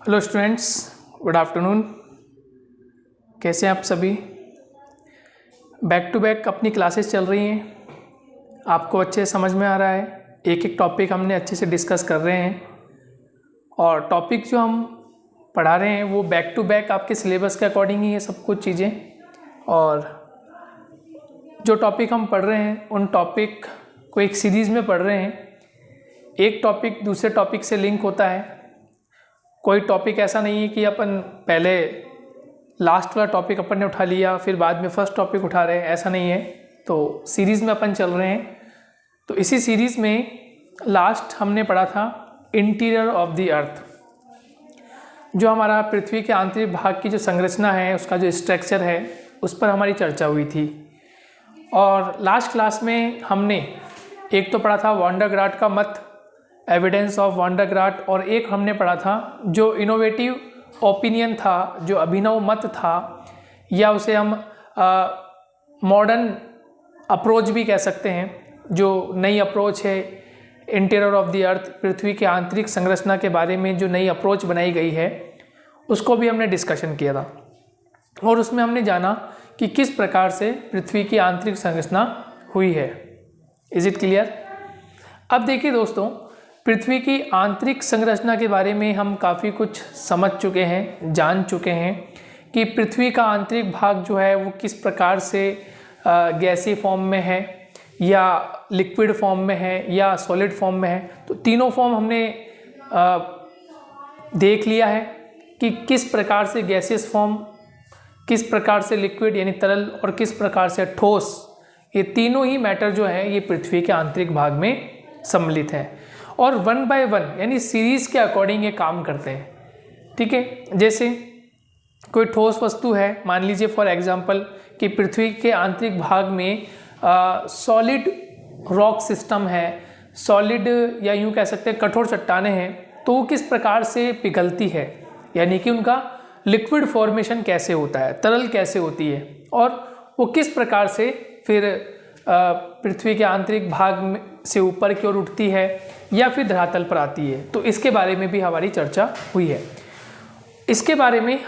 Hello students, good afternoon. कैसे हैं आप सभी? बैक टू बैक अपनी क्लासेस चल रही हैं, आपको अच्छे समझ में आ रहा है। एक एक टॉपिक हमने अच्छे से डिस्कस कर रहे हैं और टॉपिक जो हम पढ़ा रहे हैं वो बैक टू बैक आपके सिलेबस के अकॉर्डिंग ही है सब कुछ चीज़ें। और जो टॉपिक हम पढ़ रहे हैं उन टॉपिक को एक सीरीज़ में पढ़ रहे हैं। एक टॉपिक दूसरे टॉपिक से लिंक होता है। कोई टॉपिक ऐसा नहीं है कि अपन पहले लास्ट वाला टॉपिक अपन ने उठा लिया फिर बाद में फर्स्ट टॉपिक उठा रहे हैं, ऐसा नहीं है। तो सीरीज़ में अपन चल रहे हैं। तो इसी सीरीज़ में लास्ट हमने पढ़ा था इंटीरियर ऑफ द अर्थ, जो हमारा पृथ्वी के आंतरिक भाग की जो संरचना है, उसका जो स्ट्रक्चर है, उस पर हमारी चर्चा हुई थी। और लास्ट क्लास में हमने एक तो पढ़ा था वॉन्डरग्राट का मत, एविडेंस ऑफ वॉन्डरग्राट, और एक हमने पढ़ा था जो इनोवेटिव ओपिनियन था, जो अभिनव मत था, या उसे हम मॉडर्न अप्रोच भी कह सकते हैं। जो नई अप्रोच है इंटीरियर ऑफ द अर्थ, पृथ्वी के आंतरिक संरचना के बारे में जो नई अप्रोच बनाई गई है, उसको भी हमने डिस्कशन किया था। और उसमें हमने जाना कि किस प्रकार से पृथ्वी की आंतरिक संरचना हुई है। Is it clear? अब देखिए दोस्तों, पृथ्वी की आंतरिक संरचना के बारे में हम काफ़ी कुछ समझ चुके हैं, जान चुके हैं कि पृथ्वी का आंतरिक भाग जो है वो किस प्रकार से गैसीय फॉर्म में है, या लिक्विड फॉर्म में है, या सॉलिड फॉर्म में है। तो तीनों फॉर्म हमने देख लिया है कि किस प्रकार से गैसियस फॉर्म, किस प्रकार से लिक्विड यानी तरल, और किस प्रकार से ठोस, ये तीनों ही मैटर जो है ये पृथ्वी के आंतरिक भाग में सम्मिलित हैं। और वन बाय वन यानी सीरीज़ के अकॉर्डिंग ये काम करते हैं। ठीक है, जैसे कोई ठोस वस्तु है, मान लीजिए फॉर एग्जांपल कि पृथ्वी के आंतरिक भाग में सॉलिड रॉक सिस्टम है, सॉलिड या यूँ कह सकते हैं कठोर चट्टानें हैं, तो वो किस प्रकार से पिघलती है, यानी कि उनका लिक्विड फॉर्मेशन कैसे होता है, तरल कैसे होती है, और वो किस प्रकार से फिर पृथ्वी के आंतरिक भाग में से ऊपर की ओर उठती है या फिर धरातल पर आती है। तो इसके बारे में भी हमारी चर्चा हुई है। इसके बारे में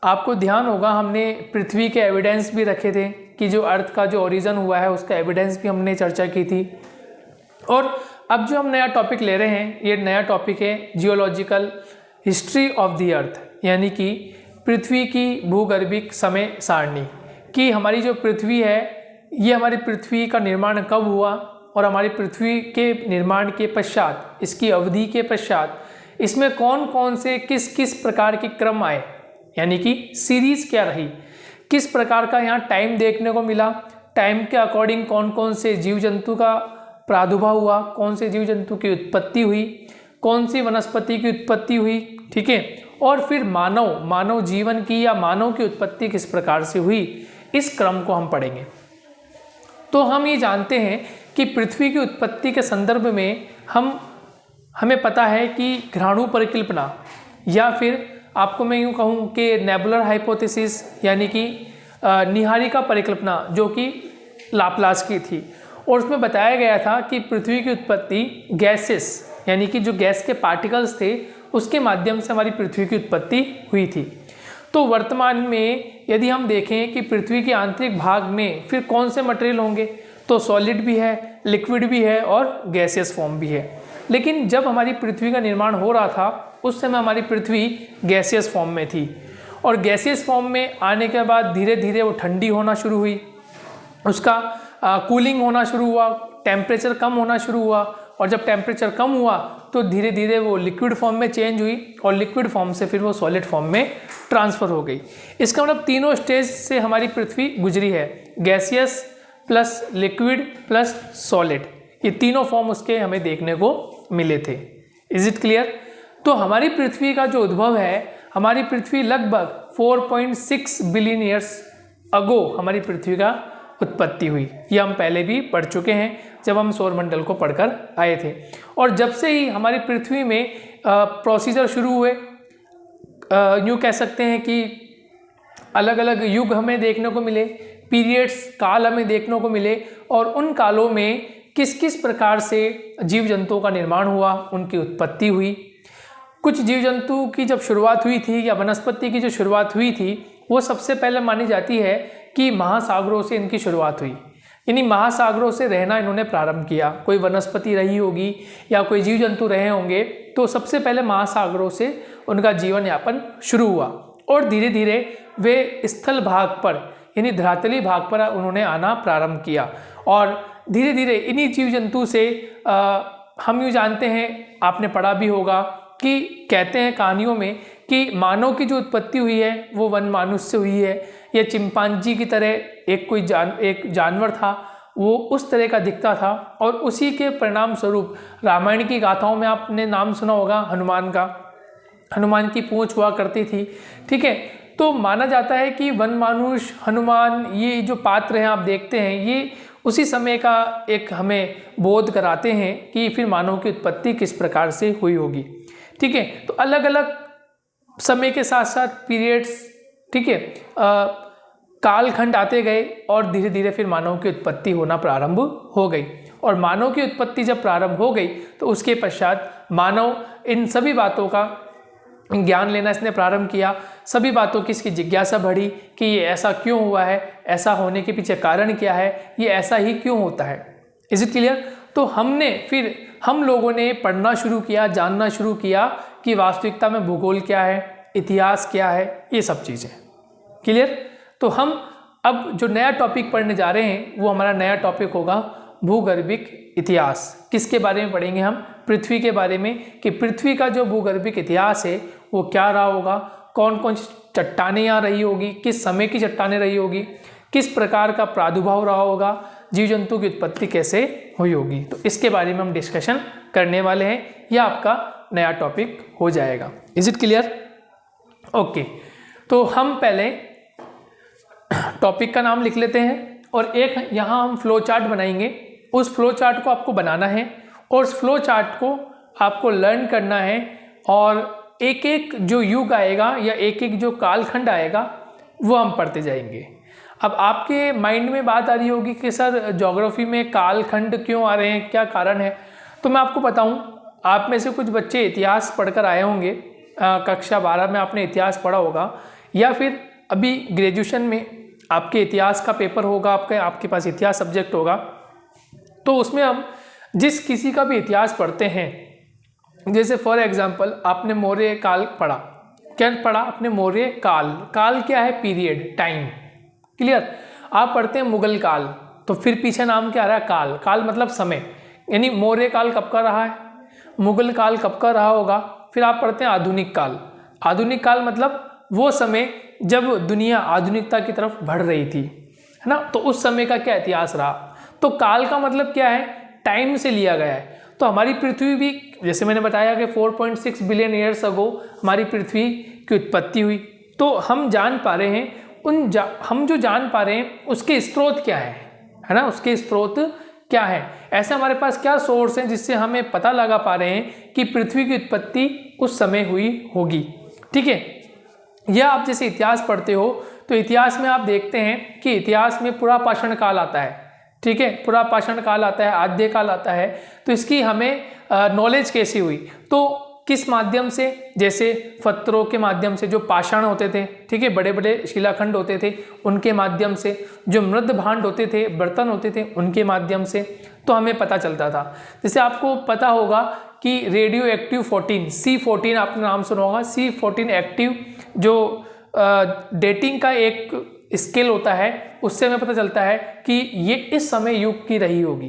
आपको ध्यान होगा, हमने पृथ्वी के एविडेंस भी रखे थे कि जो अर्थ का जो ओरिजिन हुआ है उसका एविडेंस भी हमने चर्चा की थी। और अब जो हम नया टॉपिक ले रहे हैं, ये नया टॉपिक है geological history of the earth, यानी कि पृथ्वी की भूगर्भिक समय सारणी कि हमारी जो पृथ्वी है, ये हमारी पृथ्वी का निर्माण कब हुआ, और हमारी पृथ्वी के निर्माण के पश्चात, इसकी अवधि के पश्चात, इसमें कौन कौन से किस किस प्रकार के क्रम आए, यानी कि सीरीज़ क्या रही, किस प्रकार का यहाँ टाइम देखने को मिला, टाइम के अकॉर्डिंग कौन कौन से जीव जंतु का प्रादुर्भाव हुआ, कौन से जीव जंतु की उत्पत्ति हुई, कौन सी वनस्पति की उत्पत्ति हुई, ठीक है, और फिर मानव जीवन की या मानव की उत्पत्ति किस प्रकार से हुई, इस क्रम को हम पढ़ेंगे। तो हम ये जानते हैं कि पृथ्वी की उत्पत्ति के संदर्भ में हमें पता है कि घ्राणु परिकल्पना, या फिर आपको मैं यूँ कहूँ कि नेबुलर हाइपोथेसिस, यानी कि निहारिका परिकल्पना, जो कि लाप्लास की थी, और उसमें बताया गया था कि पृथ्वी की उत्पत्ति गैसेस, यानी कि जो गैस के पार्टिकल्स थे उसके माध्यम से हमारी पृथ्वी की उत्पत्ति हुई थी। तो वर्तमान में यदि हम देखें कि पृथ्वी के आंतरिक भाग में फिर कौन से मटेरियल होंगे, तो सॉलिड भी है, लिक्विड भी है, और गैसियस फॉर्म भी है। लेकिन जब हमारी पृथ्वी का निर्माण हो रहा था उस समय हमारी पृथ्वी गैसियस फॉर्म में थी, और गैसियस फॉर्म में आने के बाद धीरे धीरे वो ठंडी होना शुरू हुई, उसका कूलिंग होना शुरू हुआ, टेम्परेचर कम होना शुरू हुआ, और जब टेम्परेचर कम हुआ तो धीरे धीरे वो लिक्विड फॉर्म में चेंज हुई, और लिक्विड फॉर्म से फिर वो सॉलिड फॉर्म में ट्रांसफ़र हो गई। इसका मतलब तीनों स्टेज से हमारी पृथ्वी गुजरी है, gaseous plus liquid plus solid, ये तीनों फॉर्म उसके हमें देखने को मिले थे। Is it clear? तो हमारी पृथ्वी का जो उद्भव है, हमारी पृथ्वी लगभग 4.6 बिलियन ईयर्स अगो हमारी पृथ्वी का उत्पत्ति हुई। ये हम पहले भी पढ़ चुके हैं जब हम सौरमंडल को पढ़कर आए थे। और जब से ही हमारी पृथ्वी में प्रोसीजर शुरू हुए, यूँ कह सकते हैं कि अलग अलग युग हमें देखने को मिले, पीरियड्स, काल हमें देखने को मिले, और उन कालों में किस किस प्रकार से जीव जंतुओं का निर्माण हुआ, उनकी उत्पत्ति हुई, कुछ जीव जंतु की जब शुरुआत हुई थी या वनस्पति की जो शुरुआत हुई थी वो सबसे पहले मानी जाती है कि महासागरों से इनकी शुरुआत हुई, यानी महासागरों से रहना इन्होंने प्रारंभ किया। कोई वनस्पति रही होगी या कोई जीव जंतु रहे होंगे तो सबसे पहले महासागरों से उनका जीवन यापन शुरू हुआ और धीरे धीरे वे स्थल भाग पर यानी धरातली भाग पर उन्होंने आना प्रारंभ किया और धीरे धीरे इन्हीं जीव जंतु से हम यूँ जानते हैं, आपने पढ़ा भी होगा कि कहते हैं कहानियों में कि मानव की जो उत्पत्ति हुई है वो वन मानुष से हुई है। या चिंपांजी की तरह एक जानवर था, वो उस तरह का दिखता था और उसी के परिणाम स्वरूप रामायण की गाथाओं में आपने नाम सुना होगा हनुमान का, हनुमान की पूंछ हुआ करती थी। ठीक है, तो माना जाता है कि वन मानुष, हनुमान, ये जो पात्र हैं आप देखते हैं ये उसी समय का एक हमें बोध कराते हैं कि फिर मानव की उत्पत्ति किस प्रकार से हुई होगी। ठीक है, तो अलग अलग समय के साथ साथ पीरियड्स, ठीक है, कालखंड आते गए और धीरे धीरे फिर मानव की उत्पत्ति होना प्रारंभ हो गई। और मानव की उत्पत्ति जब प्रारंभ हो गई तो उसके पश्चात मानव इन सभी बातों का ज्ञान लेना इसने प्रारंभ किया, सभी बातों की इसकी जिज्ञासा बढ़ी कि ये ऐसा क्यों हुआ है, ऐसा होने के पीछे कारण क्या है, ये ऐसा ही क्यों होता है। Is it clear? तो हम लोगों ने पढ़ना शुरू किया, जानना शुरू किया कि वास्तविकता में भूगोल क्या है, इतिहास क्या है, ये सब चीज़ें। क्लियर? तो हम अब जो नया टॉपिक पढ़ने जा रहे हैं वो हमारा नया टॉपिक होगा भूगर्भिक इतिहास। किसके बारे में पढ़ेंगे हम? पृथ्वी के बारे में, कि पृथ्वी का जो भूगर्भिक इतिहास है वो क्या रहा होगा, कौन कौन सी चट्टानें यहाँ रही होगी, किस समय की चट्टानें रही होगी, किस प्रकार का प्रादुर्भाव रहा होगा, जीव जंतु की उत्पत्ति कैसे हुई होगी। तो इसके बारे में हम डिस्कशन करने वाले हैं, यह आपका नया टॉपिक हो जाएगा। Is it clear? ओके, तो हम पहले टॉपिक का नाम लिख लेते हैं और एक यहाँ हम फ्लो चार्ट बनाएंगे। उस फ्लो चार्ट को आपको बनाना है और उस फ्लो चार्ट को आपको लर्न करना है और एक एक जो युग आएगा या एक एक जो कालखंड आएगा वो हम पढ़ते जाएंगे। अब आपके माइंड में बात आ रही होगी कि सर ज्योग्राफी में कालखंड क्यों आ रहे हैं, क्या कारण है? तो मैं आपको बताऊं, आप में से कुछ बच्चे इतिहास पढ़कर आए होंगे, कक्षा 12 में आपने इतिहास पढ़ा होगा या फिर अभी ग्रेजुएशन में आपके इतिहास का पेपर होगा, आपके पास इतिहास सब्जेक्ट होगा। तो उसमें हम जिस किसी का भी इतिहास पढ़ते हैं, जैसे फॉर एग्जांपल आपने मौर्य काल पढ़ा, क्या पढ़ा आपने? मौर्य काल। काल क्या है? Period, time. क्लियर? आप पढ़ते हैं मुगल काल, तो फिर पीछे नाम क्या आ रहा है? काल। काल मतलब समय, यानी मौर्य काल कब का रहा है, मुगल काल कब का रहा होगा। फिर आप पढ़ते हैं आधुनिक काल। आधुनिक काल मतलब वो समय जब दुनिया आधुनिकता की तरफ बढ़ रही थी, है ना, तो उस समय का क्या इतिहास रहा। तो काल का मतलब क्या है? टाइम से लिया गया है। तो हमारी पृथ्वी भी, जैसे मैंने बताया कि 4.6 बिलियन ईयर्स अगो हमारी पृथ्वी की उत्पत्ति हुई। तो हम जान पा रहे हैं हम जो जान पा रहे हैं उसके स्रोत क्या है ना, उसके स्रोत क्या है। ऐसे हमारे पास क्या सोर्स हैं जिससे हमें पता लगा पा रहे हैं कि पृथ्वी की उत्पत्ति उस समय हुई होगी। ठीक है, या आप जैसे इतिहास पढ़ते हो तो इतिहास में आप देखते हैं कि इतिहास में पुरापाषाण काल आता है। ठीक है, पुरापाषाण काल आता है, आद्य काल आता है। तो इसकी हमें नॉलेज कैसी हुई? तो किस माध्यम से? जैसे पत्थरों के माध्यम से, जो पाषाण होते थे, ठीक है, बड़े बड़े शिलाखंड होते थे, उनके माध्यम से, जो मृद भांड होते थे, बर्तन होते थे, उनके माध्यम से तो हमें पता चलता था। जैसे आपको पता होगा कि रेडियो एक्टिव 14 C14 आपने नाम सुना होगा। C14 एक्टिव जो डेटिंग का एक स्केल होता है, उससे हमें पता चलता है कि ये इस समय युग की रही होगी।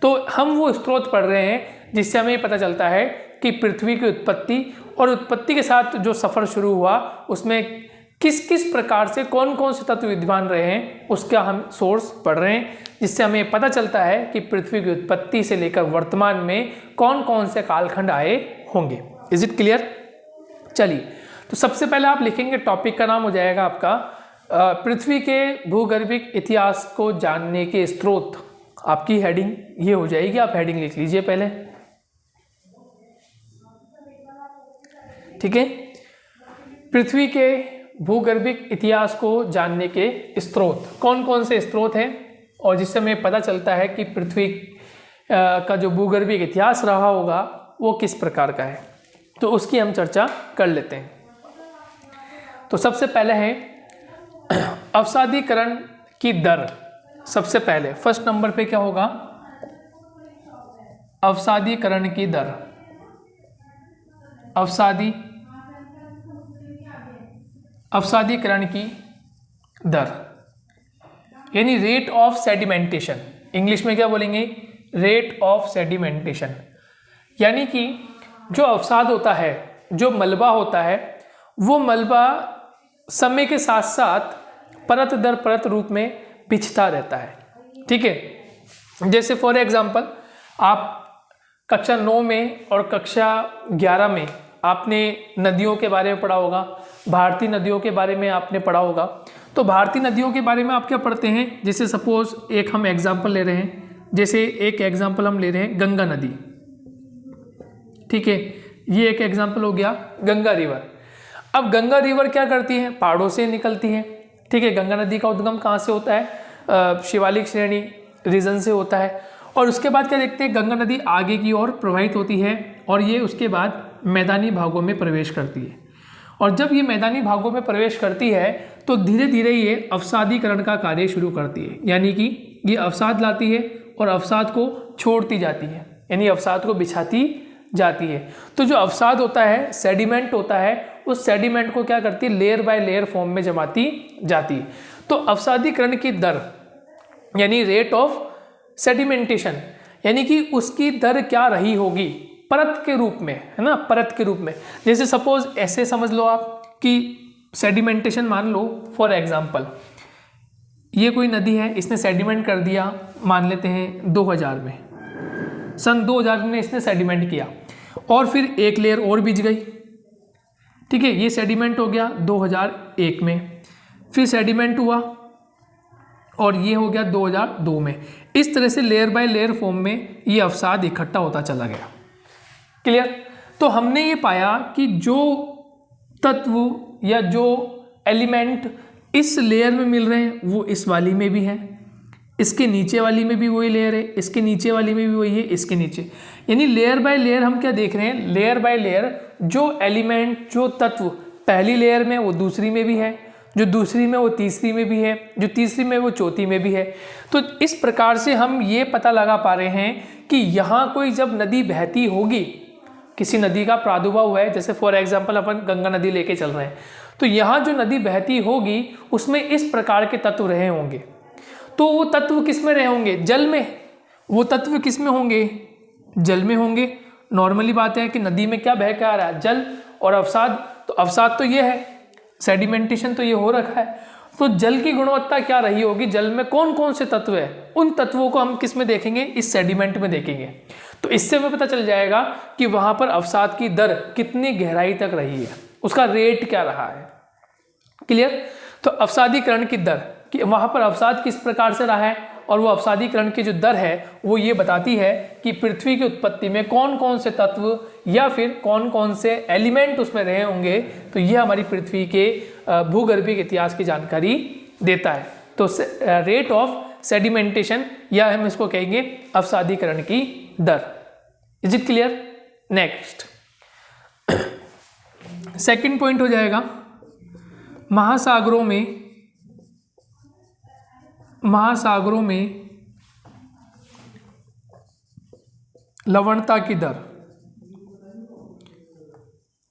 तो हम वो स्रोत पढ़ रहे हैं जिससे हमें पता चलता है कि पृथ्वी की उत्पत्ति और उत्पत्ति के साथ जो सफ़र शुरू हुआ उसमें किस किस प्रकार से कौन कौन से तत्व विद्यमान रहे हैं, उसका हम सोर्स पढ़ रहे हैं, जिससे हमें पता चलता है कि पृथ्वी की उत्पत्ति से लेकर वर्तमान में कौन कौन से कालखंड आए होंगे। Is it clear? चलिए, तो सबसे पहले आप लिखेंगे, टॉपिक का नाम हो जाएगा आपका पृथ्वी के भूगर्भिक इतिहास को जानने के स्रोत। आपकी हेडिंग ये हो जाएगी, आप हेडिंग लिख लीजिए पहले। ठीक है, पृथ्वी के भूगर्भिक इतिहास को जानने के स्रोत कौन कौन से स्रोत हैं और जिससे हमें पता चलता है कि पृथ्वी का जो भूगर्भिक इतिहास रहा होगा वो किस प्रकार का है। तो उसकी हम चर्चा कर लेते हैं। तो सबसे पहले है अवसादीकरण की दर। सबसे पहले फर्स्ट नंबर पे क्या होगा? अवसादीकरण की दर। अवसादीकरण की दर यानी रेट ऑफ सेडिमेंटेशन। इंग्लिश में क्या बोलेंगे? Rate of sedimentation. यानी कि जो अवसाद होता है, जो मलबा होता है, वो मलबा समय के साथ साथ परत दर परत रूप में बिछता रहता है। ठीक है, जैसे फॉर एग्जांपल आप कक्षा 9 में और कक्षा 11 में आपने नदियों के बारे में पढ़ा होगा, भारतीय नदियों के बारे में आपने पढ़ा होगा। तो भारतीय नदियों के बारे में आप क्या पढ़ते हैं? जैसे सपोज एक हम एग्जांपल ले रहे हैं, जैसे एक एग्जांपल हम ले रहे हैं गंगा नदी। ठीक है, ये एक एग्जांपल हो गया गंगा रिवर। अब गंगा रिवर क्या करती है? पहाड़ों से निकलती है। ठीक है, गंगा नदी का उद्गम कहाँ से होता है? शिवालिक श्रेणी रीजन से होता है। और उसके बाद क्या देखते हैं? गंगा नदी आगे की ओर प्रवाहित होती है और ये उसके बाद मैदानी भागों में प्रवेश करती है। और जब ये मैदानी भागों में प्रवेश करती है तो धीरे धीरे ये अवसादीकरण का कार्य शुरू करती है, यानी कि ये अवसाद लाती है और अवसाद को छोड़ती जाती है, यानी अवसाद को बिछाती जाती है। तो जो अवसाद होता है, सेडिमेंट होता है, उस सेडिमेंट को क्या करती है? लेयर बाय लेयर फॉर्म में जमाती जाती है। तो अवसादीकरण की दर यानी रेट ऑफ सेडिमेंटेशन, यानी कि उसकी दर क्या रही होगी परत के रूप में, है ना, परत के रूप में। जैसे सपोज ऐसे समझ लो आप कि सेडिमेंटेशन मान लो फॉर एग्जांपल ये कोई नदी है, इसने सेडिमेंट कर दिया, मान लेते हैं 2000 में, सन 2000 में इसने सेडिमेंट किया और फिर एक लेयर और बिछ गई। ठीक है, ये सेडिमेंट हो गया 2001 में, फिर सेडिमेंट हुआ और ये हो गया 2002 में। इस तरह से लेयर बाय लेयर फॉर्म में ये अवसाद इकट्ठा होता चला गया। क्लियर? तो हमने ये पाया कि जो तत्व या जो एलिमेंट इस लेयर में मिल रहे हैं वो इस वाली में भी है, इसके नीचे वाली में भी वही लेयर है, इसके नीचे वाली में भी वही है, इसके नीचे, यानी लेयर बाय लेयर हम क्या देख रहे हैं? लेयर बाय लेयर जो एलिमेंट, जो तत्व पहली लेयर में वो दूसरी में भी है, जो दूसरी में वो तीसरी में भी है, जो तीसरी में वो चौथी में भी है। तो इस प्रकार से हम ये पता लगा पा रहे हैं कि यहाँ कोई जब नदी बहती होगी, किसी नदी का प्रादुर्भाव हुआ है, जैसे फॉर एग्जांपल अपन गंगा नदी लेके चल रहे हैं, तो यहाँ जो नदी बहती होगी उसमें इस प्रकार के तत्व रहे होंगे। तो वो तत्व किस में रहे होंगे? जल में। वो तत्व किस में होंगे? जल में होंगे। नॉर्मली बात है कि नदी में क्या बह के आ रहा है? जल और अवसाद। तो अवसाद तो ये है, सेडिमेंटेशन तो ये हो रखा है। तो जल की गुणवत्ता क्या रही होगी? जल में कौन कौन से तत्व है? उन तत्वों को हम किस में देखेंगे? इस सेडिमेंट में देखेंगे। तो इससे हमें पता चल जाएगा कि वहां पर अवसाद की दर कितनी गहराई तक रही है, उसका रेट क्या रहा है। क्लियर? तो अवसादीकरण की दर कि वहां पर अवसाद किस प्रकार से रहा है और वो अवसादीकरण की जो दर है वो ये बताती है कि पृथ्वी की उत्पत्ति में कौन कौन से तत्व या फिर कौन कौन से एलिमेंट उसमें रहे होंगे। तो ये हमारी पृथ्वी के भूगर्भीय इतिहास की जानकारी देता है। तो रेट ऑफ सेडिमेंटेशन या हम इसको कहेंगे अवसादीकरण की दर। Is it clear? Next second point हो जाएगा महासागरों में लवणता की दर।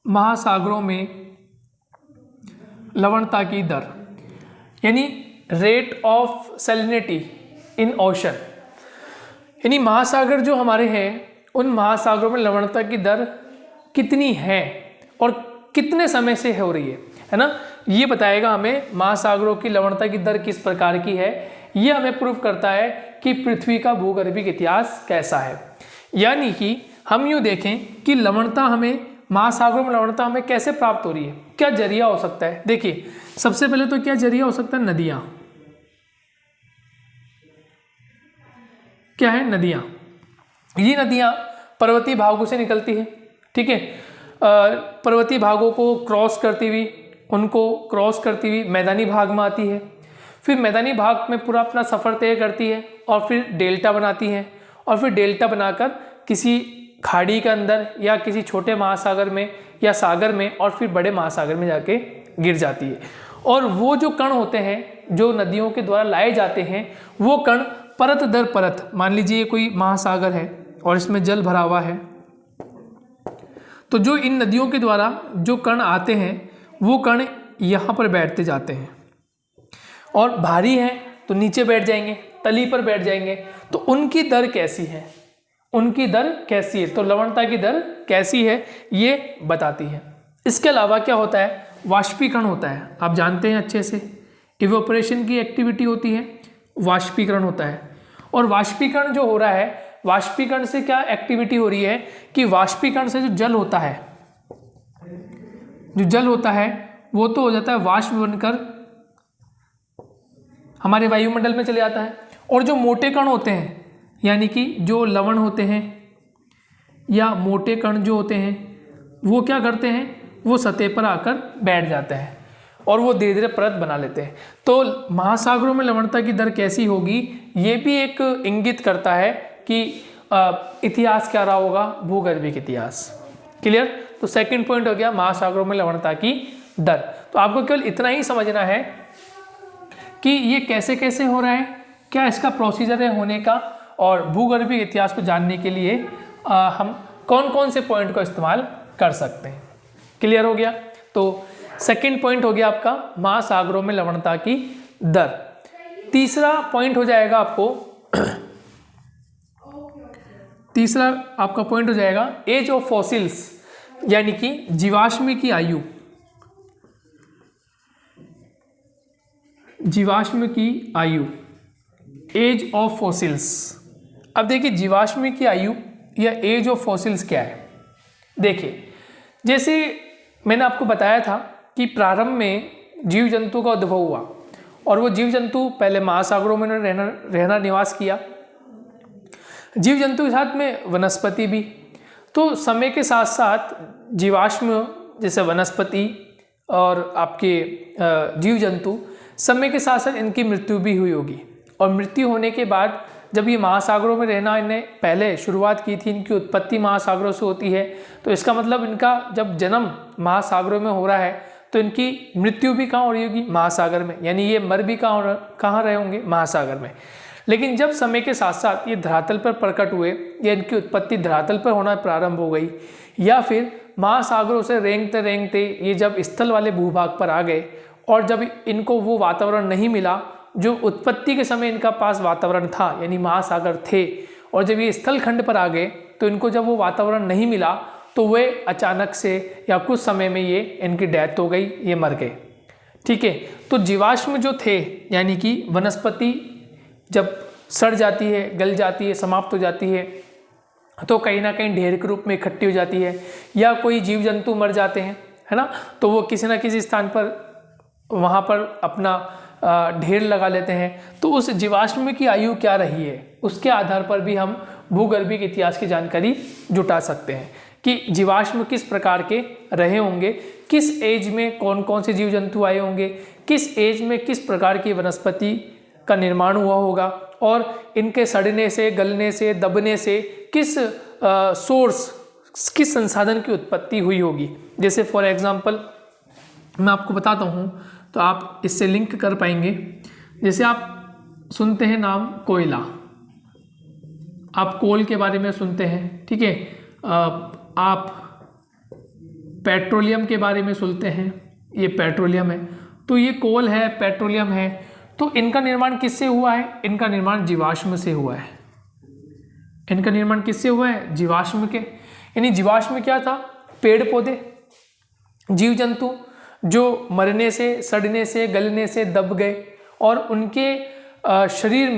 महासागरों में लवणता की दर यानी rate of salinity in ocean, यानी महासागर जो हमारे हैं उन महासागरों में लवणता की दर कितनी है और कितने समय से हो रही है ना, ये बताएगा हमें महासागरों की लवणता की दर किस प्रकार की है। ये हमें प्रूव करता है कि पृथ्वी का भूगर्भिक इतिहास कैसा है। यानी कि हम यूँ देखें कि लवणता हमें, महासागरों में लवणता हमें कैसे प्राप्त हो रही है, क्या जरिया हो सकता है। देखिए सबसे पहले तो क्या जरिया हो सकता है? नदियाँ। क्या है? नदियाँ। ये नदियाँ पर्वतीय भागों से निकलती है। ठीक है, पर्वतीय भागों को क्रॉस करती हुई, उनको क्रॉस करती हुई मैदानी भाग में आती है, फिर मैदानी भाग में पूरा अपना सफ़र तय करती है और फिर डेल्टा बनाती है और फिर डेल्टा बनाकर किसी खाड़ी के अंदर या किसी छोटे महासागर में या सागर में और फिर बड़े महासागर में जाके गिर जाती है। और वो जो कण होते हैं जो नदियों के द्वारा लाए जाते हैं, वो कण परत दर परत, मान लीजिए कोई महासागर है और इसमें जल भरा हुआ है, तो जो इन नदियों के द्वारा जो कण आते हैं वो कण यहाँ पर बैठते जाते हैं, और भारी है तो नीचे बैठ जाएंगे, तली पर बैठ जाएंगे। तो उनकी दर कैसी है, उनकी दर कैसी है, तो लवणता की दर कैसी है ये बताती है। इसके अलावा क्या होता है, वाष्पीकरण होता है। आप जानते हैं अच्छे से, इवेपोरेशन की एक्टिविटी होती है, वाष्पीकरण होता है। और वाष्पीकरण जो हो रहा है, वाष्पीकरण से क्या एक्टिविटी हो रही है कि वाष्पीकरण से जो जल होता है वो तो हो जाता है वाष्प बनकर हमारे वायुमंडल में चले जाता है। और जो मोटे कण होते हैं, यानी कि जो लवण होते हैं या मोटे कण जो होते हैं, वो क्या करते हैं, वो सतह पर आकर बैठ जाते हैं और वो धीरे धीरे परत बना लेते हैं। तो महासागरों में लवणता की दर कैसी होगी, ये भी एक इंगित करता है कि इतिहास क्या रहा होगा, भूगर्भिक इतिहास। क्लियर। तो सेकंड पॉइंट हो गया महासागरों में लवणता की दर। तो आपको केवल इतना ही समझना है कि ये कैसे कैसे हो रहा है, क्या इसका प्रोसीजर है होने का, और भूगर्भिक इतिहास को जानने के लिए हम कौन कौन से पॉइंट का इस्तेमाल कर सकते हैं। क्लियर हो गया। तो सेकंड पॉइंट हो गया आपका महासागरों में लवणता की दर। तीसरा पॉइंट हो जाएगा आपको तीसरा आपका पॉइंट हो जाएगा एज ऑफ फॉसिल्स, यानी कि जीवाश्म की आयु। जीवाश्म की आयु, एज ऑफ फॉसिल्स। अब देखिए जीवाश्म की आयु या एज ऑफ फॉसिल्स क्या है। देखिए जैसे मैंने आपको बताया था कि प्रारंभ में जीव जंतु का उद्भव हुआ और वो जीव जंतु पहले महासागरों में रहना निवास किया, जीव जंतु के साथ में वनस्पति भी। तो समय के साथ साथ जीवाश्म जैसे वनस्पति और आपके जीव जंतु, समय के साथ साथ इनकी मृत्यु भी हुई होगी। और मृत्यु होने के बाद जब ये महासागरों में रहना इन्हें पहले शुरुआत की थी, इनकी उत्पत्ति महासागरों से होती है, तो इसका मतलब इनका जब जन्म महासागरों में हो रहा है तो इनकी मृत्यु भी कहाँ हो रही होगी, महासागर में, यानी ये मर भी कहाँ रहे होंगे, महासागर में। लेकिन जब समय के साथ साथ ये धरातल पर प्रकट हुए या इनकी उत्पत्ति धरातल पर होना प्रारंभ हो गई, या फिर महासागरों से रेंगते रेंगते ये जब स्थल वाले भूभाग पर आ गए और जब इनको वो वातावरण नहीं मिला जो उत्पत्ति के समय इनका पास वातावरण था, यानी महासागर थे, और जब ये स्थल खंड पर आ गए तो इनको जब वो वातावरण नहीं मिला तो वे अचानक से या कुछ समय में ये इनकी डेथ हो गई, ये मर गए। ठीक है। तो जीवाश्म जो थे, यानी कि वनस्पति जब सड़ जाती है, गल जाती है, समाप्त हो जाती है, तो कहीं ना कहीं ढेर के रूप में इकट्ठी हो जाती है, या कोई जीव जंतु मर जाते हैं, है ना, तो वो किसी ना किसी स्थान पर वहाँ पर अपना ढेर लगा लेते हैं। तो उस जीवाश्म की आयु क्या रही है, उसके आधार पर भी हम भूगर्भिक इतिहास की जानकारी जुटा सकते हैं कि जीवाश्म किस प्रकार के रहे होंगे, किस एज में कौन कौन से जीव जंतु आए होंगे, किस एज में किस प्रकार की वनस्पति का निर्माण हुआ होगा, और इनके सड़ने से, गलने से, दबने से किस सोर्स, किस संसाधन की उत्पत्ति हुई होगी। जैसे फॉर एग्जांपल मैं आपको बताता हूँ तो आप इससे लिंक कर पाएंगे। जैसे आप सुनते हैं नाम कोयला, आप कोल के बारे में सुनते हैं, ठीक है, आप पेट्रोलियम के बारे में सुनते हैं, ये पेट्रोलियम है, तो ये कोल है, पेट्रोलियम है, तो इनका निर्माण किससे हुआ है, इनका निर्माण जीवाश्म से हुआ है। इनका निर्माण किससे हुआ है, जीवाश्म के, यानी जीवाश्म क्या था, पेड़ पौधे, जीव जंतु जो मरने से, सड़ने से, गलने से दब गए, और उनके शरीर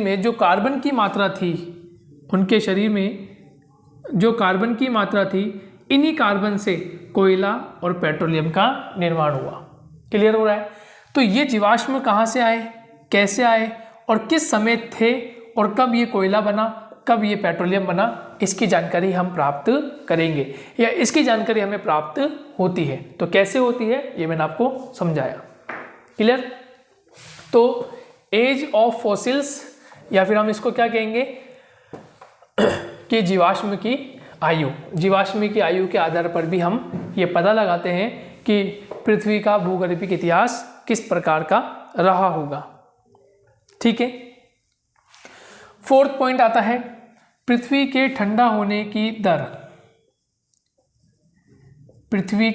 में जो कार्बन की मात्रा थी, उनके शरीर में जो कार्बन की मात्रा थी, इन्हीं कार्बन से कोयला और पेट्रोलियम का निर्माण हुआ। क्लियर हो रहा है। तो ये जीवाश्म कहाँ से आए, कैसे आए, और किस समय थे, और कब ये कोयला बना, कब ये पेट्रोलियम बना, इसकी जानकारी हम प्राप्त करेंगे, या इसकी जानकारी हमें प्राप्त होती है। तो कैसे होती है ये मैंने आपको समझाया। क्लियर। तो एज ऑफ फॉसिल्स, या फिर हम इसको क्या कहेंगे, कि जीवाश्म की आयु के आधार पर भी हम ये पता लगाते हैं कि पृथ्वी का भूगर्भिक इतिहास किस प्रकार का रहा होगा। ठीक है, फोर्थ पॉइंट आता है पृथ्वी के ठंडा होने की दर। पृथ्वी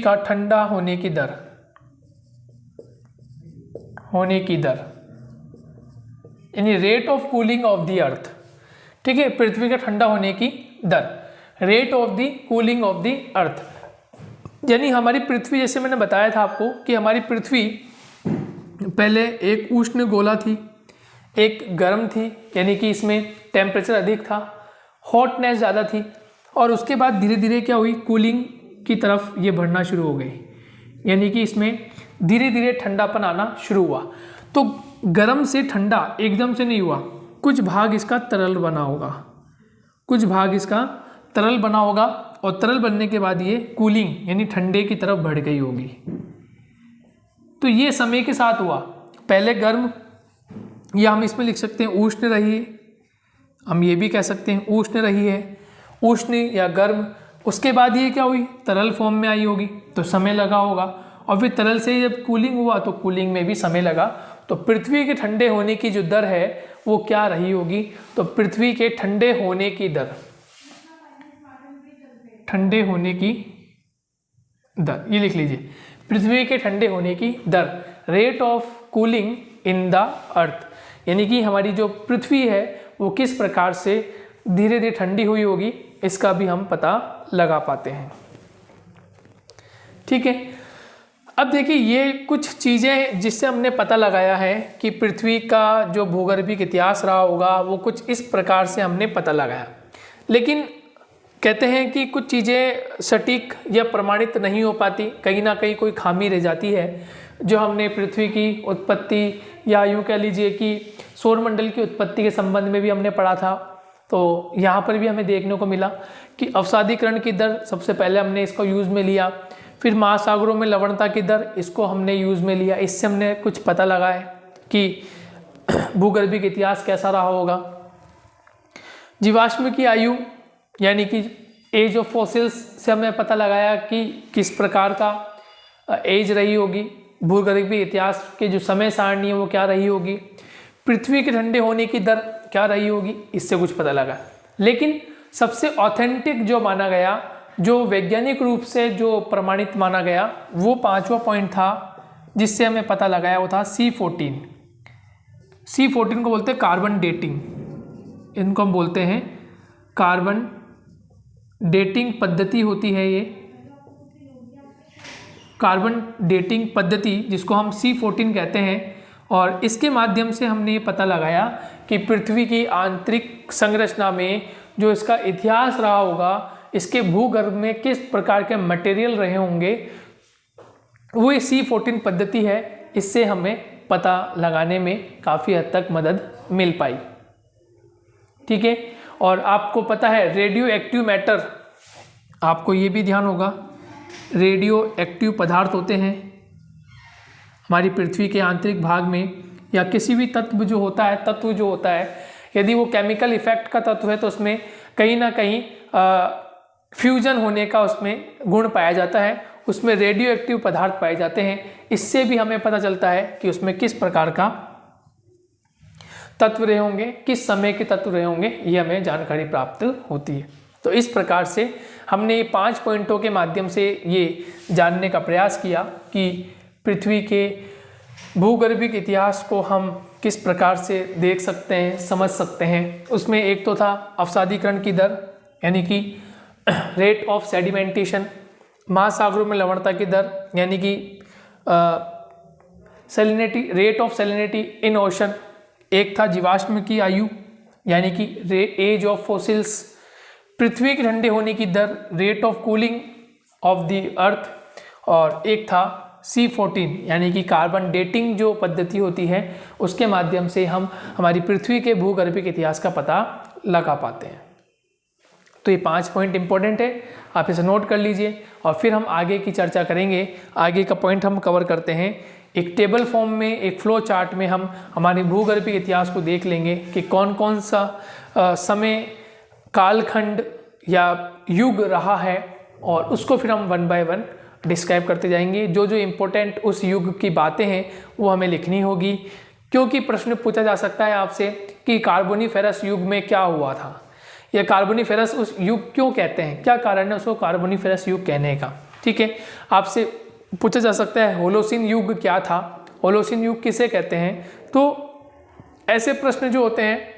का ठंडा होने की दर यानी rate of cooling of the earth. ठीक है, पृथ्वी का ठंडा होने की दर, rate of the cooling of the earth, यानी हमारी पृथ्वी, जैसे मैंने बताया था आपको कि हमारी पृथ्वी पहले एक उष्ण गोला थी, एक गर्म थी, यानी कि इसमें टेम्परेचर अधिक था, हॉटनेस ज़्यादा थी, और उसके बाद धीरे धीरे क्या हुई, कूलिंग की तरफ ये बढ़ना शुरू हो गई, यानी कि इसमें धीरे धीरे ठंडापन आना शुरू हुआ। तो गर्म से ठंडा एकदम से नहीं हुआ, कुछ भाग इसका तरल बना होगा, और तरल बनने के बाद ये कूलिंग यानी ठंडे की तरफ बढ़ गई होगी। तो ये समय के साथ हुआ, पहले गर्म, या हम इसमें लिख सकते हैं उष्ण रही है, हम ये भी कह सकते हैं उष्ण रही है, उष्ण या गर्म। उसके बाद ये क्या हुई, तरल फॉर्म में आई होगी, तो समय लगा होगा, और फिर तरल से जब कूलिंग हुआ तो कूलिंग में भी समय लगा। तो पृथ्वी के ठंडे होने की जो दर है वो क्या रही होगी, तो पृथ्वी के ठंडे होने की दर, ये लिख लीजिए, पृथ्वी के ठंडे होने की दर, rate of cooling in the earth, यानी कि हमारी जो पृथ्वी है वो किस प्रकार से धीरे धीरे ठंडी हुई होगी, इसका भी हम पता लगा पाते हैं। ठीक है, अब देखिए ये कुछ चीज़ें जिससे हमने पता लगाया है कि पृथ्वी का जो भूगर्भिक इतिहास रहा होगा वो कुछ इस प्रकार से हमने पता लगाया। लेकिन कहते हैं कि कुछ चीज़ें सटीक या प्रमाणित नहीं हो पाती, कहीं ना कहीं कोई खामी रह जाती है। जो हमने पृथ्वी की उत्पत्ति या यूँ कह लीजिए कि सौरमंडल की उत्पत्ति के संबंध में भी हमने पढ़ा था, तो यहाँ पर भी हमें देखने को मिला कि अवसादीकरण की दर सबसे पहले हमने इसको यूज़ में लिया, फिर महासागरों में लवणता की दर, इसको हमने यूज़ में लिया। इससे हमने कुछ पता लगाया कि भूगर्भिक इतिहास कैसा रहा होगा। जीवाश्म की आयु यानी कि एज ऑफ फॉसिल्स से हमने पता लगाया कि किस प्रकार का एज रही होगी, भूगर्भिक इतिहास के जो समय सारणी है वो क्या रही होगी, पृथ्वी के ठंडे होने की दर क्या रही होगी, इससे कुछ पता लगा। लेकिन सबसे ऑथेंटिक जो माना गया, जो वैज्ञानिक रूप से जो प्रमाणित माना गया, वो 5वां पॉइंट था जिससे हमें पता लगाया, वो था C14। C14 को बोलते हैं कार्बन डेटिंग, इनको हम बोलते हैं कार्बन डेटिंग पद्धति होती है ये कार्बन डेटिंग पद्धति, जिसको हम C14 कहते हैं। और इसके माध्यम से हमने ये पता लगाया कि पृथ्वी की आंतरिक संरचना में जो इसका इतिहास रहा होगा, इसके भूगर्भ में किस प्रकार के मटेरियल रहे होंगे, वो C14 पद्धति है। इससे हमें पता लगाने में काफ़ी हद तक मदद मिल पाई। ठीक है, और आपको पता है रेडियो एक्टिव मैटर, आपको ये भी ध्यान होगा, रेडियो एक्टिव पदार्थ होते हैं हमारी पृथ्वी के आंतरिक भाग में, या किसी भी तत्व जो होता है, यदि वो केमिकल इफेक्ट का तत्व है तो उसमें कहीं ना कहीं फ्यूजन होने का उसमें गुण पाया जाता है, उसमें रेडियो एक्टिव पदार्थ पाए जाते हैं। इससे भी हमें पता चलता है कि उसमें किस प्रकार का तत्व रहे होंगे, किस समय के तत्व रहे होंगे, ये हमें जानकारी प्राप्त होती है। तो इस प्रकार से हमने ये 5 पॉइंटों के माध्यम से ये जानने का प्रयास किया कि पृथ्वी के भूगर्भिक इतिहास को हम किस प्रकार से देख सकते हैं, समझ सकते हैं। उसमें एक तो था अवसादीकरण की दर यानी कि रेट ऑफ सेडिमेंटेशन, महासागरों में लवणता की दर यानी कि salinity, rate of salinity in ocean, एक था जीवाश्म की आयु यानी कि एज ऑफ फॉसिल्स, पृथ्वी के ठंडे होने की दर, rate of cooling of the earth, और एक था C14 यानी कि कार्बन डेटिंग जो पद्धति होती है उसके माध्यम से हम हमारी पृथ्वी के भूगर्भिक इतिहास का पता लगा पाते हैं। तो ये 5 पॉइंट इंपॉर्टेंट है, आप इसे नोट कर लीजिए और फिर हम आगे की चर्चा करेंगे। आगे का पॉइंट हम कवर करते हैं एक टेबल फॉर्म में, एक फ्लो चार्ट में हम हमारे भूगर्भीय इतिहास को देख लेंगे कि कौन कौन सा समय कालखंड या युग रहा है, और उसको फिर हम वन बाय वन डिस्क्राइब करते जाएंगे। जो जो इम्पोर्टेंट उस युग की बातें हैं वो हमें लिखनी होगी, क्योंकि प्रश्न पूछा जा सकता है आपसे कि कार्बोनिफेरस युग में क्या हुआ था, या कार्बोनिफेरस उस युग क्यों कहते हैं, क्या कारण है उसको कार्बोनिफेरस युग कहने का। ठीक है, आपसे पूछा जा सकता है होलोसिन युग क्या था, होलोसिन युग किसे कहते हैं। तो ऐसे प्रश्न जो होते हैं,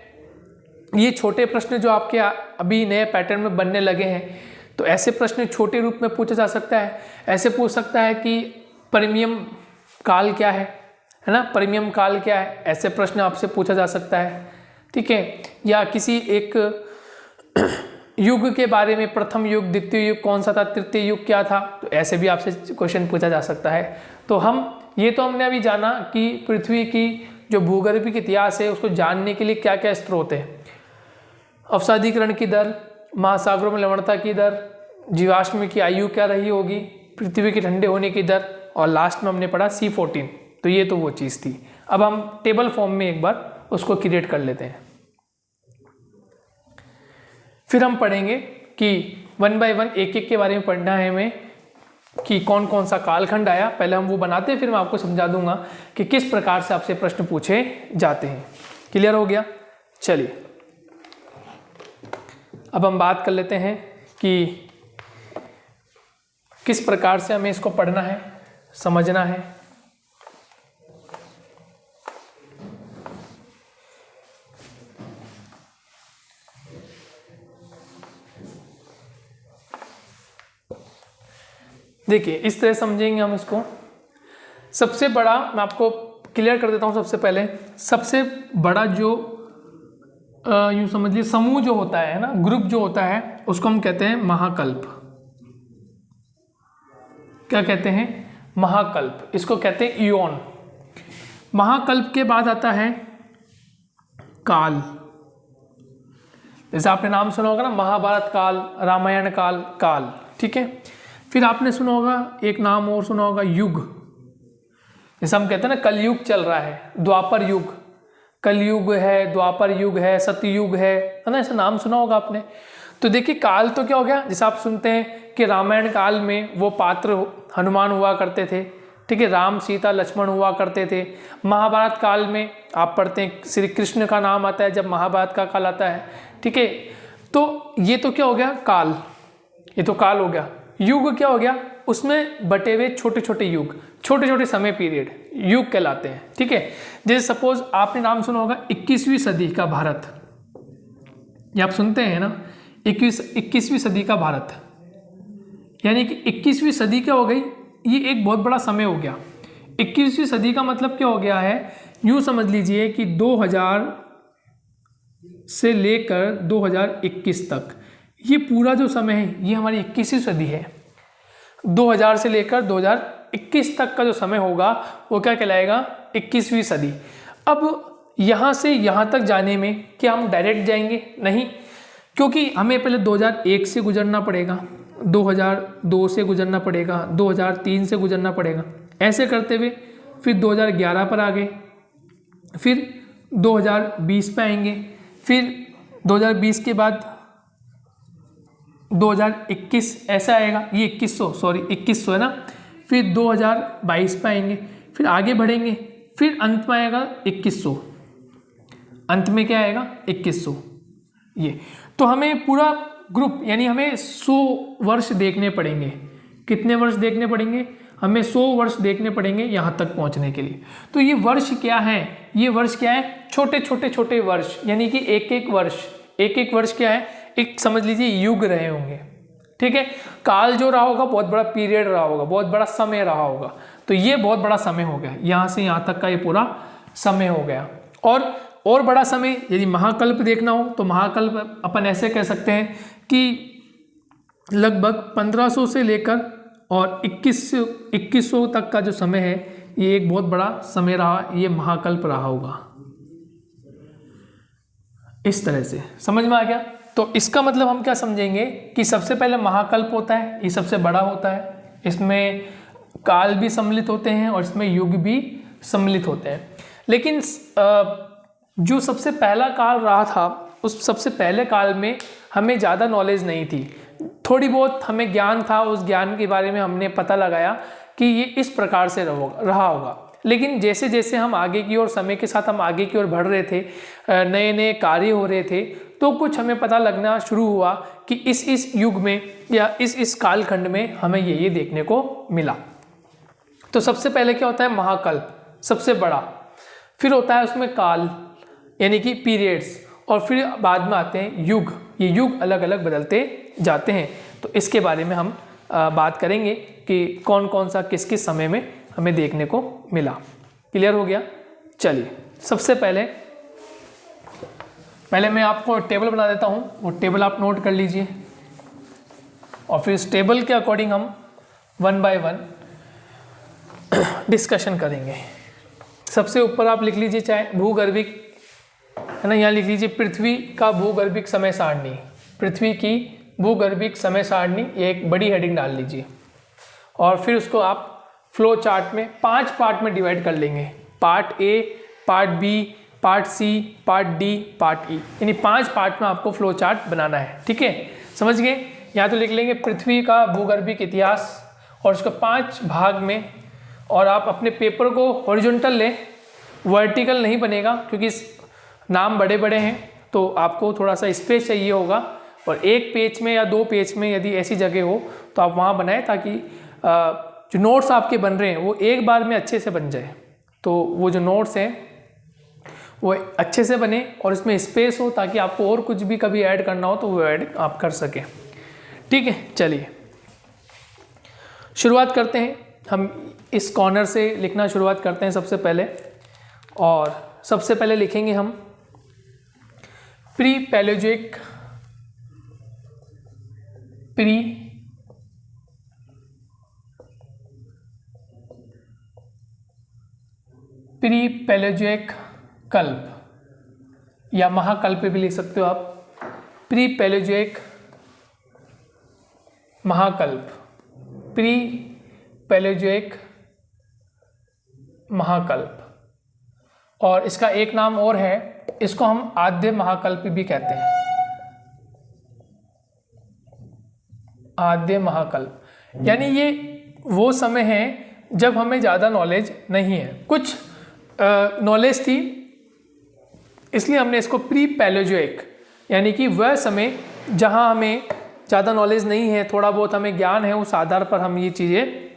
ये छोटे प्रश्न जो आपके अभी नए पैटर्न में बनने लगे हैं, तो ऐसे प्रश्न छोटे रूप में पूछा जा सकता है। ऐसे पूछ सकता है कि परमियम काल क्या है ना, परमियम काल क्या है, ऐसे प्रश्न आपसे पूछा जा सकता है। ठीक है, या किसी एक युग के बारे में, प्रथम युग, द्वितीय युग कौन सा था, तृतीय युग क्या था, तो ऐसे भी आपसे क्वेश्चन पूछा जा सकता है। तो हमने अभी जाना कि पृथ्वी की जो भूगर्भिक इतिहास है उसको जानने के लिए क्या क्या स्रोत है। अवसादीकरण की दर, महासागरों में लवणता की दर, जीवाश्म की आयु क्या रही होगी, पृथ्वी के ठंडे होने की दर, और लास्ट में हमने पढ़ा C14। तो ये तो वो चीज़ थी। अब हम टेबल फॉर्म में एक बार उसको क्रिएट कर लेते हैं, फिर हम पढ़ेंगे कि वन बाय वन एक एक के बारे में पढ़ना है हमें कि कौन कौन सा कालखंड आया। पहले हम वो बनाते हैं, फिर मैं आपको समझा दूंगा कि किस प्रकार से आपसे प्रश्न पूछे जाते हैं। क्लियर हो गया? चलिए अब हम बात कर लेते हैं कि किस प्रकार से हमें इसको पढ़ना है, समझना है। देखिए इस तरह समझेंगे हम इसको। सबसे बड़ा, मैं आपको क्लियर कर देता हूँ सबसे पहले, सबसे बड़ा जो यूँ समझ लीजिए समूह जो होता है ना, ग्रुप जो होता है, उसको हम कहते हैं महाकल्प। क्या कहते हैं? महाकल्प। इसको कहते हैं इयोन। महाकल्प के बाद आता है काल। जैसे आपने नाम सुना होगा ना, महाभारत काल, रामायण काल, काल। ठीक है, फिर आपने सुना होगा एक नाम और सुना होगा युग। जैसे हम कहते हैं ना कलयुग चल रहा है, द्वापर युग, कलयुग है, द्वापर युग है, सतयुग है ना, ऐसा नाम सुना होगा आपने। तो देखिए काल तो क्या हो गया, जैसे आप सुनते हैं कि रामायण काल में वो पात्र हनुमान हुआ करते थे। ठीक है, राम सीता लक्ष्मण हुआ करते थे। महाभारत काल में आप पढ़ते हैं श्री कृष्ण का नाम आता है जब महाभारत का काल आता है। ठीक है, तो ये तो क्या हो गया काल, ये तो काल हो गया। युग क्या हो गया, उसमें बटे हुए छोटे छोटे युग, छोटे छोटे समय पीरियड युग कहलाते हैं। ठीक है, जैसे सपोज आपने नाम सुना होगा 21वीं सदी का भारत, ये आप सुनते हैं ना, 21वीं सदी का भारत, यानी कि 21वीं सदी क्या हो गई, ये एक बहुत बड़ा समय हो गया। 21वीं सदी का मतलब क्या हो गया है, यूँ समझ लीजिए कि 2000 से लेकर 2021 तक ये पूरा जो समय है ये हमारी 21वीं सदी है। 2000 से लेकर 2021 तक का जो समय होगा वो क्या कहलाएगा, 21वीं सदी। अब यहाँ से यहाँ तक जाने में क्या हम डायरेक्ट जाएंगे? नहीं, क्योंकि हमें पहले 2001 से गुजरना पड़ेगा, 2002 से गुजरना पड़ेगा, 2003 से गुजरना पड़ेगा, ऐसे करते हुए फिर 2011 पर आ गए, फिर 2020 पे आएंगे, फिर 2020 के बाद 2021 ऐसा आएगा, ये 2100 है ना, फिर 2022 पे आएंगे, फिर आगे बढ़ेंगे, फिर अंत में आएगा 2100, अंत में क्या आएगा 2100। ये तो हमें पूरा ग्रुप, यानी हमें 100 वर्ष देखने पड़ेंगे। कितने वर्ष देखने पड़ेंगे? हमें 100 वर्ष देखने पड़ेंगे यहाँ तक पहुँचने के लिए। तो ये वर्ष क्या है, ये वर्ष क्या है, छोटे छोटे छोटे वर्ष, यानी कि एक एक वर्ष क्या है, एक समझ लीजिए युग रहे होंगे। ठीक है, काल जो रहा होगा बहुत बड़ा पीरियड रहा होगा, बहुत बड़ा समय रहा होगा, तो ये बहुत बड़ा समय हो गया, यहाँ से यहाँ तक का ये पूरा समय हो गया। और बड़ा समय यदि महाकल्प देखना हो तो महाकल्प अपन ऐसे कह सकते हैं कि लगभग 1500 से लेकर और 2100 तक का जो समय है ये एक बहुत बड़ा समय रहा, ये महाकल्प रहा होगा। इस तरह से समझ में आ गया। तो इसका मतलब हम क्या समझेंगे कि सबसे पहले महाकल्प होता है, ये सबसे बड़ा होता है, इसमें काल भी सम्मिलित होते हैं और इसमें युग भी सम्मिलित होते हैं। लेकिन जो सबसे पहला काल रहा था, उस सबसे पहले काल में हमें ज़्यादा नॉलेज नहीं थी, थोड़ी बहुत हमें ज्ञान था, उस ज्ञान के बारे में हमने पता लगाया कि ये इस प्रकार से रहा होगा। लेकिन जैसे जैसे हम आगे की ओर, समय के साथ हम आगे की ओर बढ़ रहे थे, नए नए कार्य हो रहे थे, तो कुछ हमें पता लगना शुरू हुआ कि इस युग में या इस कालखंड में हमें ये देखने को मिला। तो सबसे पहले क्या होता है, महाकल्प सबसे बड़ा, फिर होता है उसमें काल यानी कि पीरियड्स, और फिर बाद में आते हैं युग। ये युग अलग अलग बदलते जाते हैं। तो इसके बारे में हम बात करेंगे कि कौन कौन सा किस किस समय में हमें देखने को मिला। क्लियर हो गया? चलिए, सबसे पहले मैं आपको टेबल बना देता हूँ, वो टेबल आप नोट कर लीजिए, और फिर इस टेबल के अकॉर्डिंग हम 1 बाय 1 डिस्कशन करेंगे। सबसे ऊपर आप लिख लीजिए, चाहे भूगर्भिक है ना, यहाँ लिख लीजिए पृथ्वी का भूगर्भिक समय सारणी, पृथ्वी की भूगर्भिक समय सारणी, ये एक बड़ी हेडिंग डाल लीजिए। और फिर उसको आप फ्लो चार्ट में 5 पार्ट में डिवाइड कर लेंगे, part A, part B, part C, part D, part E, यानी 5 पार्ट में आपको फ्लो चार्ट बनाना है। ठीक है, समझ गए? यहाँ तो लिख लेंगे पृथ्वी का भूगर्भिक इतिहास, और उसको 5 भाग में, और आप अपने पेपर को हॉरिजॉन्टल लें, वर्टिकल नहीं बनेगा क्योंकि नाम बड़े बड़े हैं, तो आपको थोड़ा सा स्पेस चाहिए होगा, और एक पेज में या 2 पेज में यदि ऐसी जगह हो तो आप वहाँ बनाएं, ताकि जो नोट्स आपके बन रहे हैं वो एक बार में अच्छे से बन जाए। तो वो जो नोट्स हैं वो अच्छे से बने और इसमें स्पेस हो, ताकि आपको और कुछ भी कभी ऐड करना हो तो वो ऐड आप कर सकें। ठीक है, चलिए शुरुआत करते हैं। हम इस कॉर्नर से लिखना शुरुआत करते हैं सबसे पहले, और सबसे पहले लिखेंगे हम प्री पैलेयोजिक कल्प, या महाकल्प भी लिख सकते हो आप, प्री पैलेयोजिक महाकल्प, प्री पैलेयोजिक महाकल्प। और इसका एक नाम और है, इसको हम आद्य महाकल्प भी कहते हैं, आद्य महाकल्प। यानी ये वो समय है जब हमें ज़्यादा नॉलेज नहीं है, कुछ नॉलेज थी, इसलिए हमने इसको प्री पैलेयोजिक, यानी कि वह समय जहां हमें ज़्यादा नॉलेज नहीं है, थोड़ा बहुत हमें ज्ञान है, उस आधार पर हम ये चीज़ें